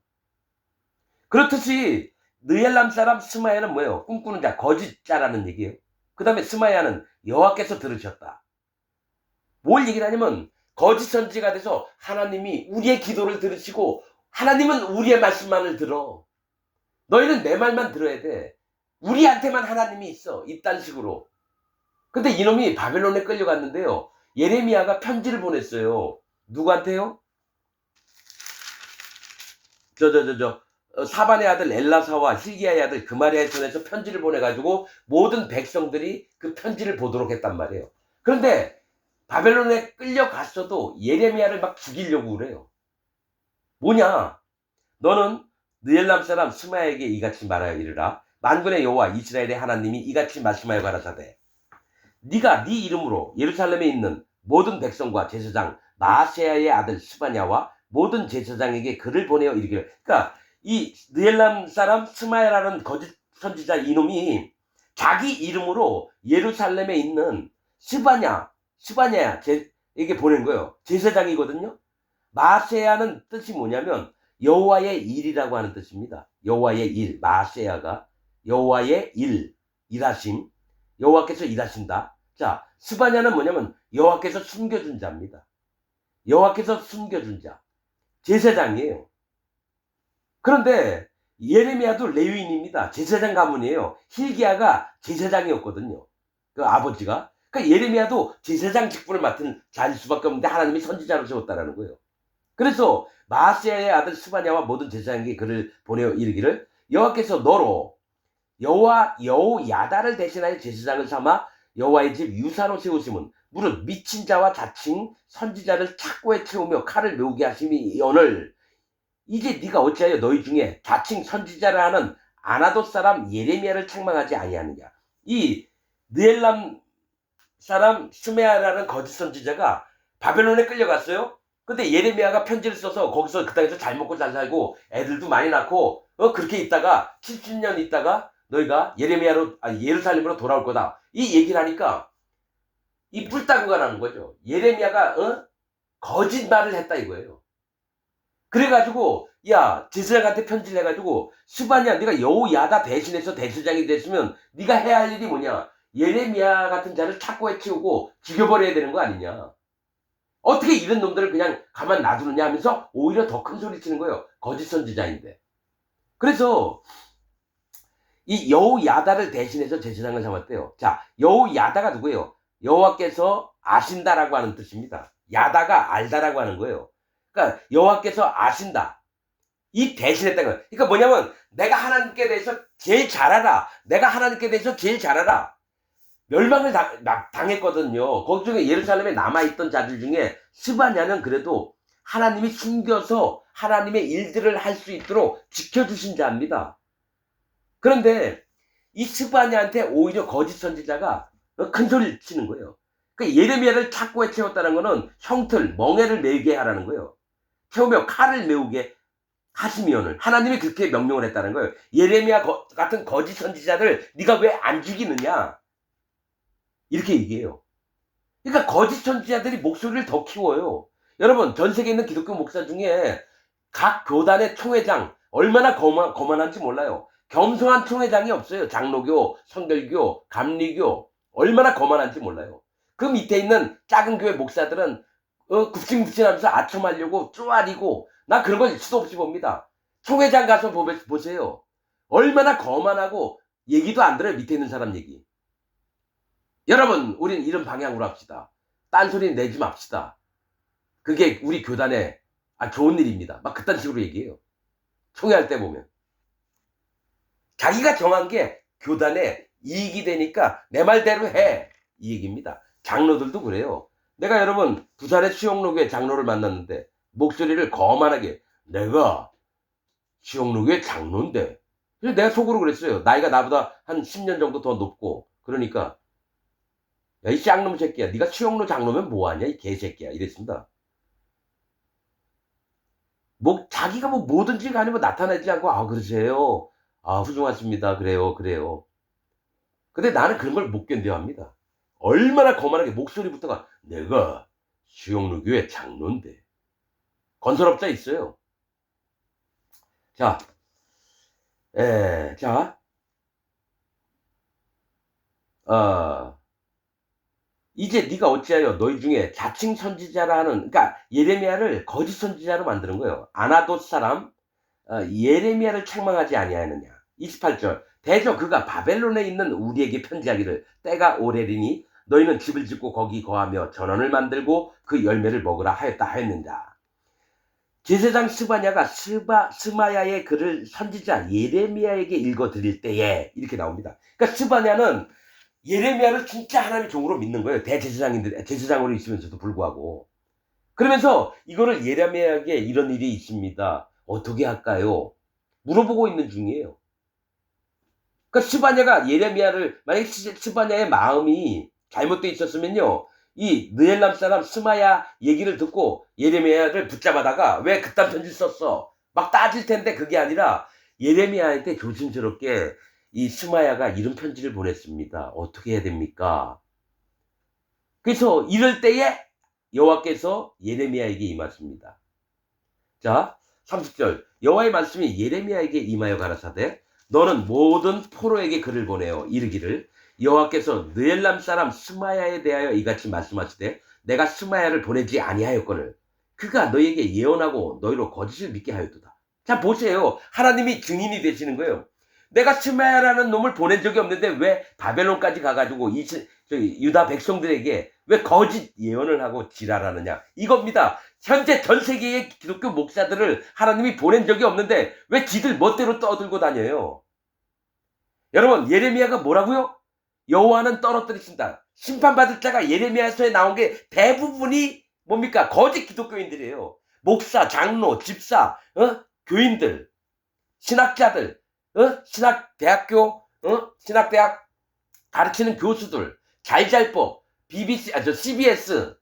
그렇듯이 느헬람 사람 스마야는 뭐예요? 꿈꾸는 자, 거짓자라는 얘기예요. 그 다음에 스마야는 여호와께서 들으셨다. 뭘 얘기를 하냐면 거짓 선지자가 돼서 하나님이 우리의 기도를 들으시고 하나님은 우리의 말씀만을 들어. 너희는 내 말만 들어야 돼. 우리한테만 하나님이 있어. 이딴 식으로. 근데 이놈이 바벨론에 끌려갔는데요, 예레미야가 편지를 보냈어요. 누구한테요? 사반의 아들 엘라사와 hil기야의 아들 그마리아의 손에서 편지를 보내가지고 모든 백성들이 그 편지를 보도록 했단 말이에요. 그런데 바벨론에 끌려갔어도 예레미야를 막 죽이려고 그래요. 뭐냐? 너는 느엘람 사람 스마야에게 이같이 말하여 이르라. 만군의 여호와 이스라엘의 하나님이 이같이 말씀하여 가라사대. 네가 네 이름으로 예루살렘에 있는 모든 백성과 제사장 마아세야의 아들 스바냐와 모든 제사장에게 글을 보내어 이르기를. 그러니까 이 느엘람 사람 스마야라는 거짓 선지자 이놈이 자기 이름으로 예루살렘에 있는 스바냐에게 보낸 거예요. 제사장이거든요. 마세야는 뜻이 뭐냐면 여호와의 일이라고 하는 뜻입니다. 여호와의 일, 마세야가 여호와의 일, 일하심, 여호와께서 일하신다. 자, 스바냐는 뭐냐면 여호와께서 숨겨준 자입니다. 여호와께서 숨겨준 자, 제사장이에요. 그런데 예레미야도 레위인입니다. 제사장 가문이에요. hil기야가 제사장이었거든요. 그 아버지가. 그러니까 예레미야도 제사장 직분을 맡은 자일 수밖에 없는데 하나님이 선지자로 세웠다라는 거예요. 그래서 마아세야의 아들 스바냐와 모든 제사장에게 글을 보내어 이르기를 여호와께서 너로 여호야다를 대신하여 제사장을 삼아 여호와의 집 유사로 세우심은 무릇 미친 자와 자칭 선지자를 착고에 채우며 칼을 메우게 하심이오늘 이제 네가 어찌하여 너희 중에 자칭 선지자를 하는 아나돗 사람 예레미야를 책망하지 아니하느냐. 이 느엘람 사람 스메야라는 거짓 선지자가 바벨론에 끌려갔어요. 근데 예레미야가 편지를 써서 거기서 그 땅에서 잘 먹고 잘 살고 애들도 많이 낳고 그렇게 있다가 70년 있다가 너희가 예루살렘으로 돌아올 거다. 이 얘기를 하니까 이 뿔따구가 나는 거죠. 예레미야가 거짓말을 했다 이거예요. 그래가지고 야 제사장한테 편지를 해가지고 스바냐 네가 여호야다 대신해서 대제사장이 됐으면 네가 해야 할 일이 뭐냐. 예레미야 같은 자를 착고에 치우고 죽여버려야 되는 거 아니냐. 어떻게 이런 놈들을 그냥 가만 놔두느냐 하면서 오히려 더 큰 소리 치는 거예요. 거짓 선지자인데. 그래서 이 여호야다를 대신해서 제사장을 삼았대요. 자, 여호야다가 누구예요? 여호와께서 아신다라고 하는 뜻입니다. 야다가 알다라고 하는 거예요. 그러니까 여호와께서 아신다. 이 대신했다는 거예요. 그러니까 뭐냐면 내가 하나님께 대해서 제일 잘 알아. 내가 하나님께 대해서 제일 잘 알아. 멸망을 당했거든요. 거기 중에 예루살렘에 남아있던 자들 중에 스바냐는 그래도 하나님이 숨겨서 하나님의 일들을 할 수 있도록 지켜주신 자입니다. 그런데 이 스바냐한테 오히려 거짓 선지자가 큰 소리를 치는 거예요. 그러니까 예레미야를 착고에 채웠다는 거는 형틀, 멍에를 메게 하라는 거예요. 채우며 칼을 메우게 하시면은 하나님이 그렇게 명령을 했다는 거예요. 예레미야 같은 거짓 선지자들 네가 왜 안 죽이느냐? 이렇게 얘기해요. 그러니까 거짓 선지자들이 목소리를 더 키워요. 여러분 전 세계에 있는 기독교 목사 중에 각 교단의 총회장 얼마나 거만한지 몰라요. 겸손한 총회장이 없어요. 장로교, 성결교, 감리교 얼마나 거만한지 몰라요. 그 밑에 있는 작은 교회 목사들은 굽신굽신하면서 아첨하려고 쪼아리고 나 그런 걸 수도 없이 봅니다. 총회장 가서 보세요. 얼마나 거만하고 얘기도 안 들어요. 밑에 있는 사람 얘기. 여러분 우린 이런 방향으로 합시다. 딴소리 내지 맙시다. 그게 우리 교단에 좋은 일입니다. 막 그딴 식으로 얘기해요. 총회할 때 보면 자기가 정한 게 교단에 이익이 되니까 내 말대로 해 이 얘기입니다. 장로들도 그래요. 내가 여러분 부산의 수영로교회 장로를 만났는데 목소리를 거만하게 내가 수영로교회 장로인데 그래서 내가 속으로 그랬어요. 나이가 나보다 한 10년 정도 더 높고 그러니까 야, 이 쌍놈 새끼야. 네가 수영로 장로면 뭐하냐 이 개새끼야 이랬습니다. 자기가 뭐든지 간에 나타나지 않고 그러세요. 훌륭하십니다. 그래요. 근데 나는 그런 걸 못 견뎌합니다. 얼마나 거만하게 목소리부터가 내가 수영로교회 장로인데 건설업자 있어요. 자, 이제 네가 어찌하여 너희 중에 자칭 선지자라 하는 그러니까 예레미야를 거짓 선지자로 만드는 거예요. 아나돗 사람 예레미야를 책망하지 아니하느냐. 28절 대저 그가 바벨론에 있는 우리에게 편지하기를 때가 오래리니 너희는 집을 짓고 거기 거하며 전원을 만들고 그 열매를 먹으라 하였다 하였는가. 제사장 스바냐가 스마야의 글을 선지자 예레미야에게 읽어드릴 때에 이렇게 나옵니다. 그러니까 스바냐는 예레미야를 진짜 하나님의 종으로 믿는 거예요. 제사장으로 있으면서도 불구하고. 그러면서 이거를 예레미야에게 이런 일이 있습니다. 어떻게 할까요? 물어보고 있는 중이에요. 그러니까 스바냐가 예레미야를, 만약에 스바냐의 마음이 잘못되어 있었으면요, 이 느엘람 사람 스마야 얘기를 듣고 예레미야를 붙잡아다가 왜 그딴 편지를 썼어? 막 따질 텐데 그게 아니라 예레미야한테 조심스럽게 이 스마야가 이런 편지를 보냈습니다. 어떻게 해야 됩니까? 그래서 이럴 때에 여호와께서 예레미야에게 임하십니다. 자, 30절. 여호와의 말씀이 예레미야에게 임하여 가라사대 너는 모든 포로에게 글을 보내어 이르기를 여호와께서 느엘람 사람 스마야에 대하여 이같이 말씀하시되 내가 스마야를 보내지 아니하였거늘 그가 너희에게 예언하고 너희로 거짓을 믿게 하였도다. 자, 보세요. 하나님이 증인이 되시는 거예요. 내가 스마야라는 놈을 보낸 적이 없는데 왜 바벨론까지 가가지고 유다 백성들에게 왜 거짓 예언을 하고 지랄하느냐, 이겁니다. 현재 전 세계의 기독교 목사들을 하나님이 보낸 적이 없는데 왜 지들 멋대로 떠들고 다녀요? 여러분, 예레미야가 뭐라고요? 여호와는 떨어뜨리신다. 심판받을 자가 예레미야서에 나온 게 대부분이 뭡니까? 거짓 기독교인들이에요. 목사, 장로, 집사, 교인들, 신학자들, 신학대학교, 신학대학 가르치는 교수들, 잘잘법, BBC, CBS,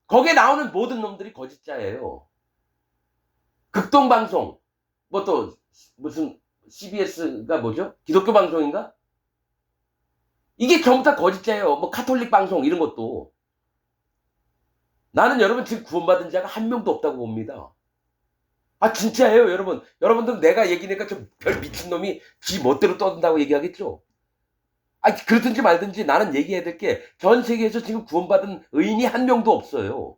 거기에 나오는 모든 놈들이 거짓자예요. 극동방송, 뭐 또 무슨 CBS가 뭐죠? 기독교 방송인가? 이게 전부 다 거짓자예요. 뭐 카톨릭 방송 이런 것도. 나는 여러분 지금 구원받은 자가 한 명도 없다고 봅니다. 아, 진짜예요, 여러분. 여러분들 내가 얘기니까 저 별 미친놈이 지 멋대로 떠든다고 얘기하겠죠? 아, 그렇든지 말든지 나는 얘기해야 될 게 전 세계에서 지금 구원받은 의인이 한 명도 없어요.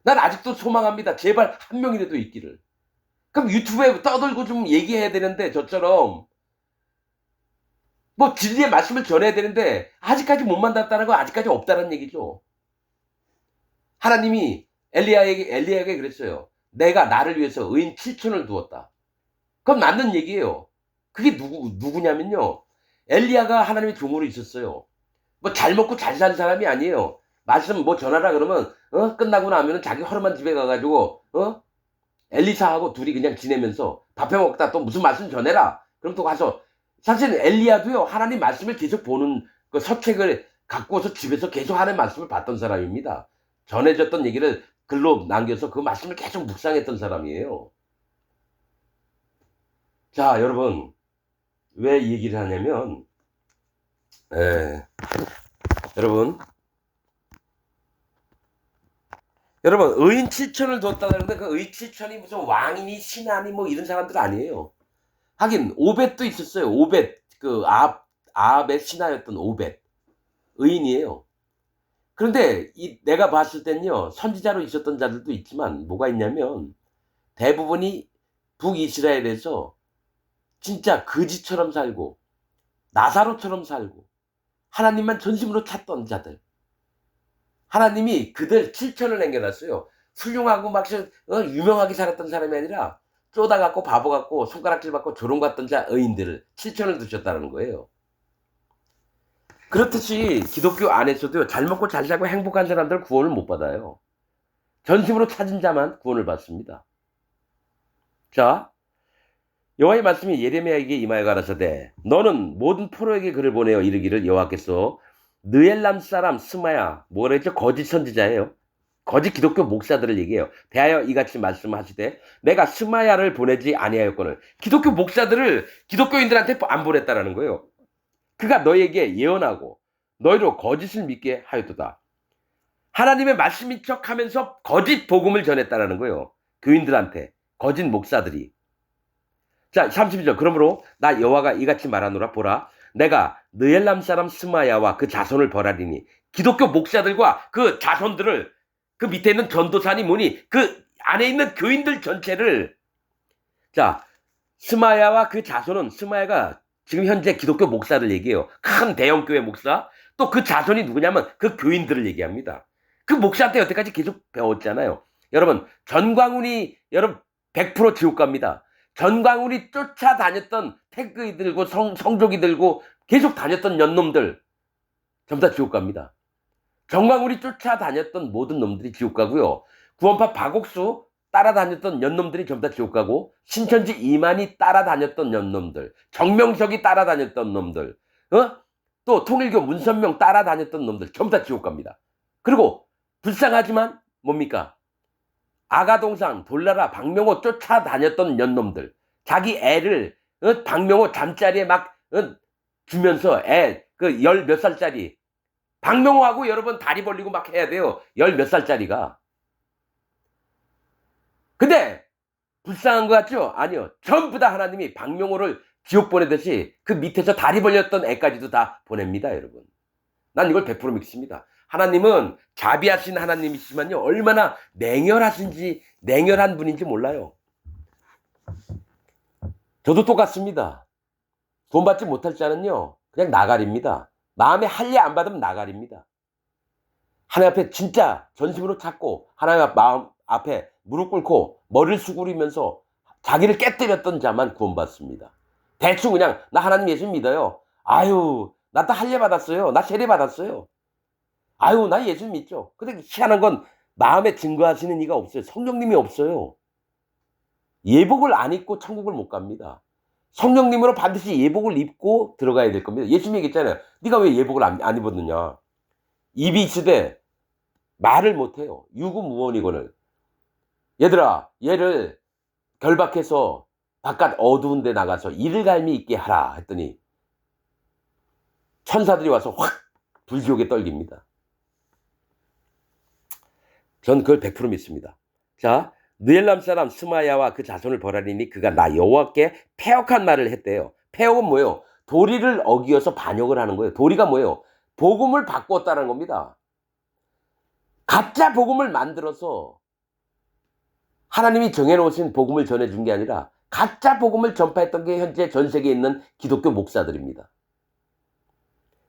난 아직도 소망합니다. 제발 한 명이라도 있기를. 그럼 유튜브에 떠들고 좀 얘기해야 되는데, 저처럼 뭐 진리의 말씀을 전해야 되는데 아직까지 못 만났다는 건 아직까지 없다는 얘기죠. 하나님이 엘리야에게 그랬어요. 내가 나를 위해서 의인 7천을 두었다. 그건 맞는 얘기예요. 그게 누구냐면요, 엘리야가 하나님의 종으로 있었어요. 뭐 잘 먹고 잘 산 사람이 아니에요. 말씀 뭐 전하라 그러면 끝나고 나면은 자기 허름한 집에 가가지고 엘리사하고 둘이 그냥 지내면서 밥해 먹다 또 무슨 말씀 전해라 그럼 또 가서, 사실 엘리야도요 하나님 말씀을 계속 보는 그 서책을 갖고서 집에서 계속 하나님 말씀을 봤던 사람입니다. 전해졌던 얘기를 글로 남겨서 그 말씀을 계속 묵상했던 사람이에요. 자, 여러분, 왜 이 얘기를 하냐면, 여러분, 의인 7천을 뒀다는데 그 의인 7천이 무슨 왕이니 신하니 뭐 이런 사람들 아니에요. 하긴 오벳도 있었어요. 오벳, 그 아합의 신하였던 오벳, 의인이에요. 그런데 내가 봤을 땐요, 선지자로 있었던 자들도 있지만 뭐가 있냐면 대부분이 북이스라엘에서 진짜 거지처럼 살고 나사로처럼 살고 하나님만 전심으로 찾던 자들, 하나님이 그들 7천을 남겨놨어요. 훌륭하고 막 유명하게 살았던 사람이 아니라 쪼다갖고 바보 같고 손가락질 받고 조롱 받던 자 의인들을 7천을 두셨다는 거예요. 그렇듯이 기독교 안에서도요, 잘 먹고 잘 살고 행복한 사람들은 구원을 못 받아요. 전심으로 찾은 자만 구원을 받습니다. 자, 여호와의 말씀이 예레미야에게 임하여 가라사대 너는 모든 포로에게 글을 보내어 이르기를 여호와께서 느엘람 사람 스마야, 뭐라 했죠? 거짓 선지자예요. 거짓 기독교 목사들을 얘기해요. 대하여 이같이 말씀하시되 내가 스마야를 보내지 아니하였거늘, 기독교 목사들을 기독교인들한테 안 보냈다라는 거예요. 그가 너에게 예언하고 너희로 거짓을 믿게 하였도다. 하나님의 말씀인 척하면서 거짓 복음을 전했다라는 거예요. 교인들한테, 거짓 목사들이. 자, 32절. 그러므로 나 여호와가 이같이 말하노라. 보라, 내가 느엘람 사람 스마야와 그 자손을 벌하리니, 기독교 목사들과 그 자손들을, 그 밑에 있는 전도사니 뭐니 그 안에 있는 교인들 전체를. 자, 스마야와 그 자손은, 스마야가 지금 현재 기독교 목사들 얘기해요. 큰 대형교회 목사. 또 그 자손이 누구냐면 그 교인들을 얘기합니다. 그 목사한테 여태까지 계속 배웠잖아요. 여러분 전광훈이 여러분 100% 지옥 갑니다. 전광훈이 쫓아다녔던 태극기 들고 성조기 들고 계속 다녔던 연놈들 전부 다 지옥 갑니다. 전광훈이 쫓아다녔던 모든 놈들이 지옥 가고요. 구원파 박옥수 따라다녔던 연놈들이 전부 다 지옥 가고, 신천지 이만희 따라다녔던 연놈들, 정명석이 따라다녔던 놈들, 또 통일교 문선명 따라다녔던 놈들 전부 다 지옥 갑니다. 그리고 불쌍하지만 뭡니까? 아가동상, 돌나라, 박명호 쫓아다녔던 연놈들, 자기 애를 박명호 잠자리에 막 주면서 애 그 열 몇 살짜리 박명호하고 여러분 다리 벌리고 막 해야 돼요. 열 몇 살짜리가. 근데 불쌍한 것 같죠? 아니요. 전부 다 하나님이 박명호를 지옥 보내듯이 그 밑에서 다리 벌렸던 애까지도 다 보냅니다, 여러분. 난 이걸 100% 믿습니다. 하나님은 자비하신 하나님이시지만요, 얼마나 냉혈한 분인지 몰라요. 저도 똑같습니다. 돈 받지 못할 자는요, 그냥 나가리입니다. 마음에 할례 안 받으면 나가리입니다. 하나님 앞에 진짜 전심으로 찾고 하나님 마음 앞에 무릎 꿇고 머리를 수그리면서 자기를 깨뜨렸던 자만 구원받습니다. 대충 그냥 나 하나님 예수 믿어요. 아유, 나 또 할례 받았어요. 나 세례 받았어요. 아유, 나 예수 믿죠. 근데 희한한 건 마음에 증거하시는 이가 없어요. 성령님이 없어요. 예복을 안 입고 천국을 못 갑니다. 성령님으로 반드시 예복을 입고 들어가야 될 겁니다. 예수님이 얘기했잖아요. 네가 왜 예복을 안 입었느냐. 입이 있으되 말을 못해요. 유구무원이거늘. 얘들아, 얘를 결박해서 바깥 어두운 데 나가서 이를갈미 있게 하라 했더니 천사들이 와서 확 불지옥에 떨깁니다. 전 그걸 100% 믿습니다. 자, 느엘람 사람 스마야와 그 자손을 벌하리니 그가 나 여호와께 패역한 말을 했대요. 패역은 뭐예요? 도리를 어기어서 반역을 하는 거예요. 도리가 뭐예요? 복음을 바꾸었다는 겁니다. 가짜 복음을 만들어서 하나님이 정해놓으신 복음을 전해준 게 아니라 가짜 복음을 전파했던 게 현재 전 세계에 있는 기독교 목사들입니다.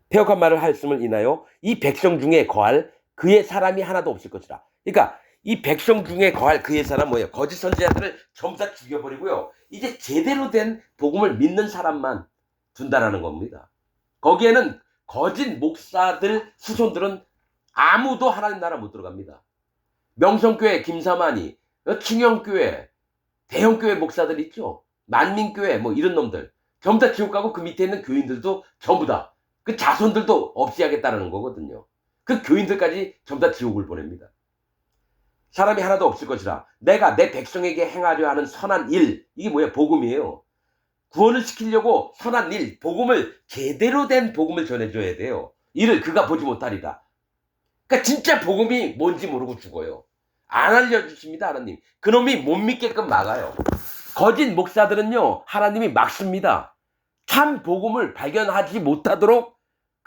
패역한 말을 하였음을 인하여 이 백성 중에 거할 그의 사람이 하나도 없을 것이라. 그러니까 이 백성 중에 거할 그의 사람 뭐예요? 거짓 선지자들을 전부 다 죽여버리고요. 이제 제대로 된 복음을 믿는 사람만 둔다라는 겁니다. 거기에는 거짓 목사들 후손들은 아무도 하나님 나라 못 들어갑니다. 명성교회 김사만이, 충영교회, 대형교회 목사들 있죠. 만민교회 뭐 이런 놈들 전부 다 지옥 가고 그 밑에 있는 교인들도 전부 다 그 자손들도 없이 하겠다는 거거든요. 그 교인들까지 전부 다 지옥을 보냅니다. 사람이 하나도 없을 것이라. 내가 내 백성에게 행하려 하는 선한 일, 이게 뭐야? 복음이에요. 구원을 시키려고 선한 일, 복음을 제대로 된 복음을 전해줘야 돼요. 이를 그가 보지 못하리라. 그러니까 진짜 복음이 뭔지 모르고 죽어요. 안 알려주십니다, 하나님. 그놈이 못 믿게끔 막아요. 거짓 목사들은요, 하나님이 막습니다. 참 복음을 발견하지 못하도록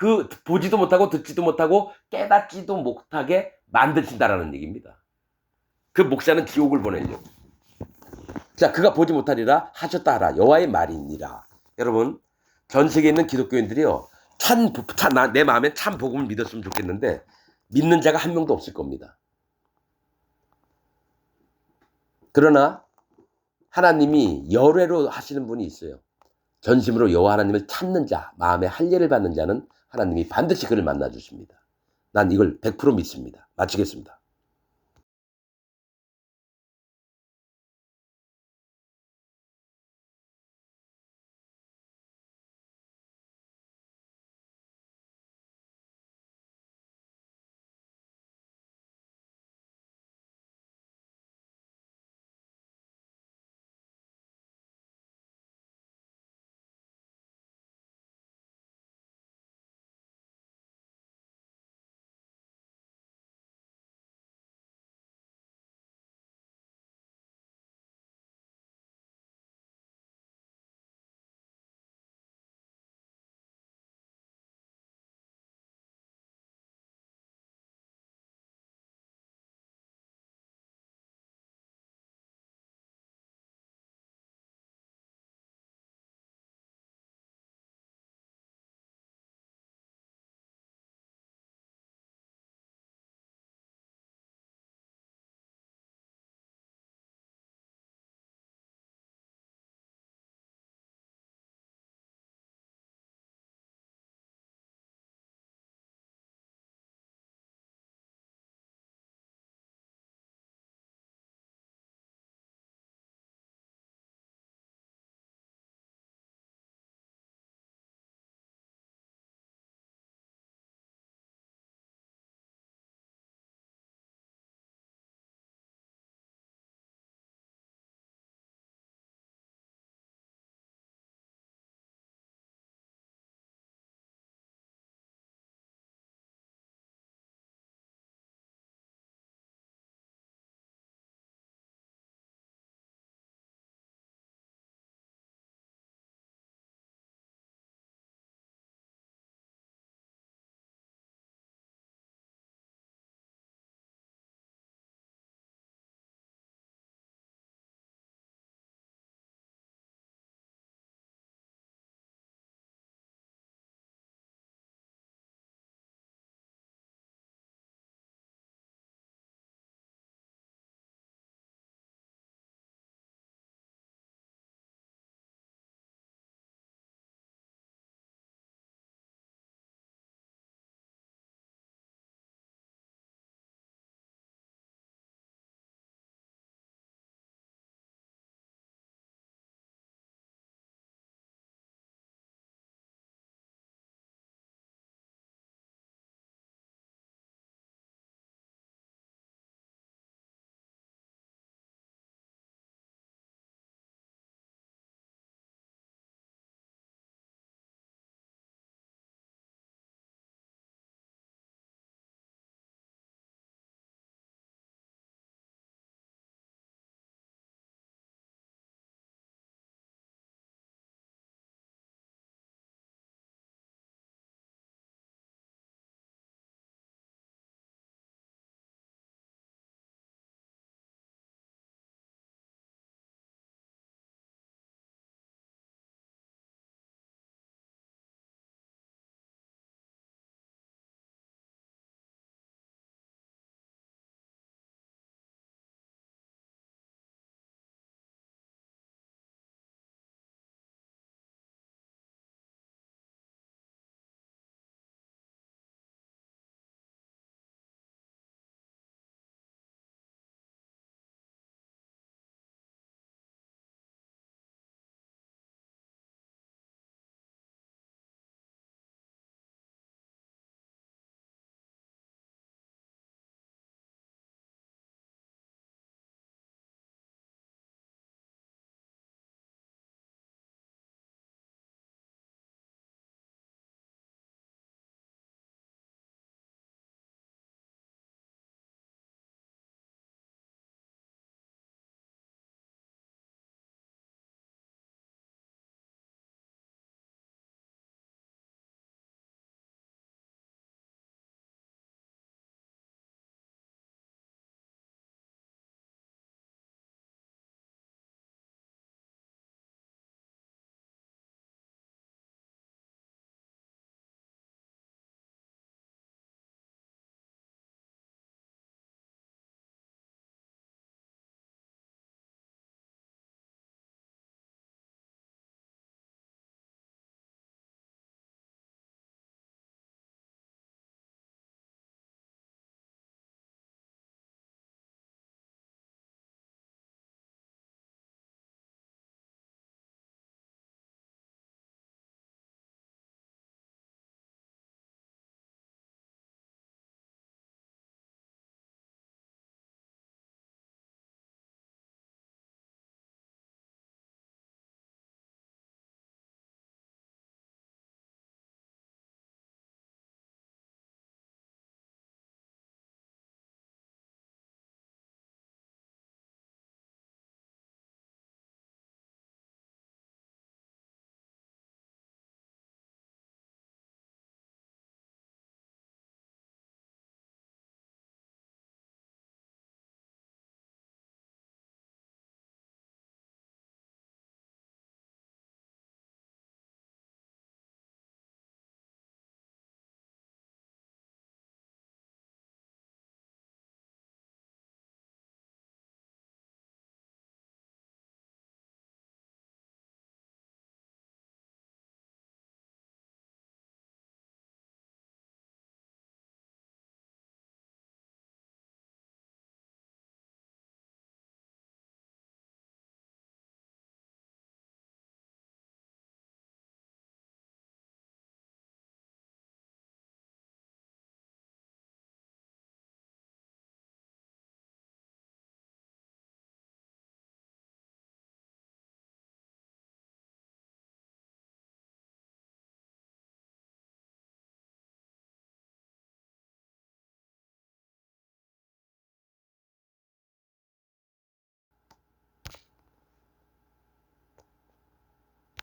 그 보지도 못하고 듣지도 못하고 깨닫지도 못하게 만드신다라는 얘기입니다. 그 목사는 지옥을 보내려고. 자, 그가 보지 못하리라 하셨다 하라. 여호와의 말이니라. 여러분, 전 세계에 있는 기독교인들이요, 내 마음에 참 복음을 믿었으면 좋겠는데 믿는 자가 한 명도 없을 겁니다. 그러나 하나님이 열애로 하시는 분이 있어요. 전심으로 여호와 하나님을 찾는 자, 마음에 할례를 받는 자는 하나님이 반드시 그를 만나 주십니다. 난 이걸 100% 믿습니다. 마치겠습니다.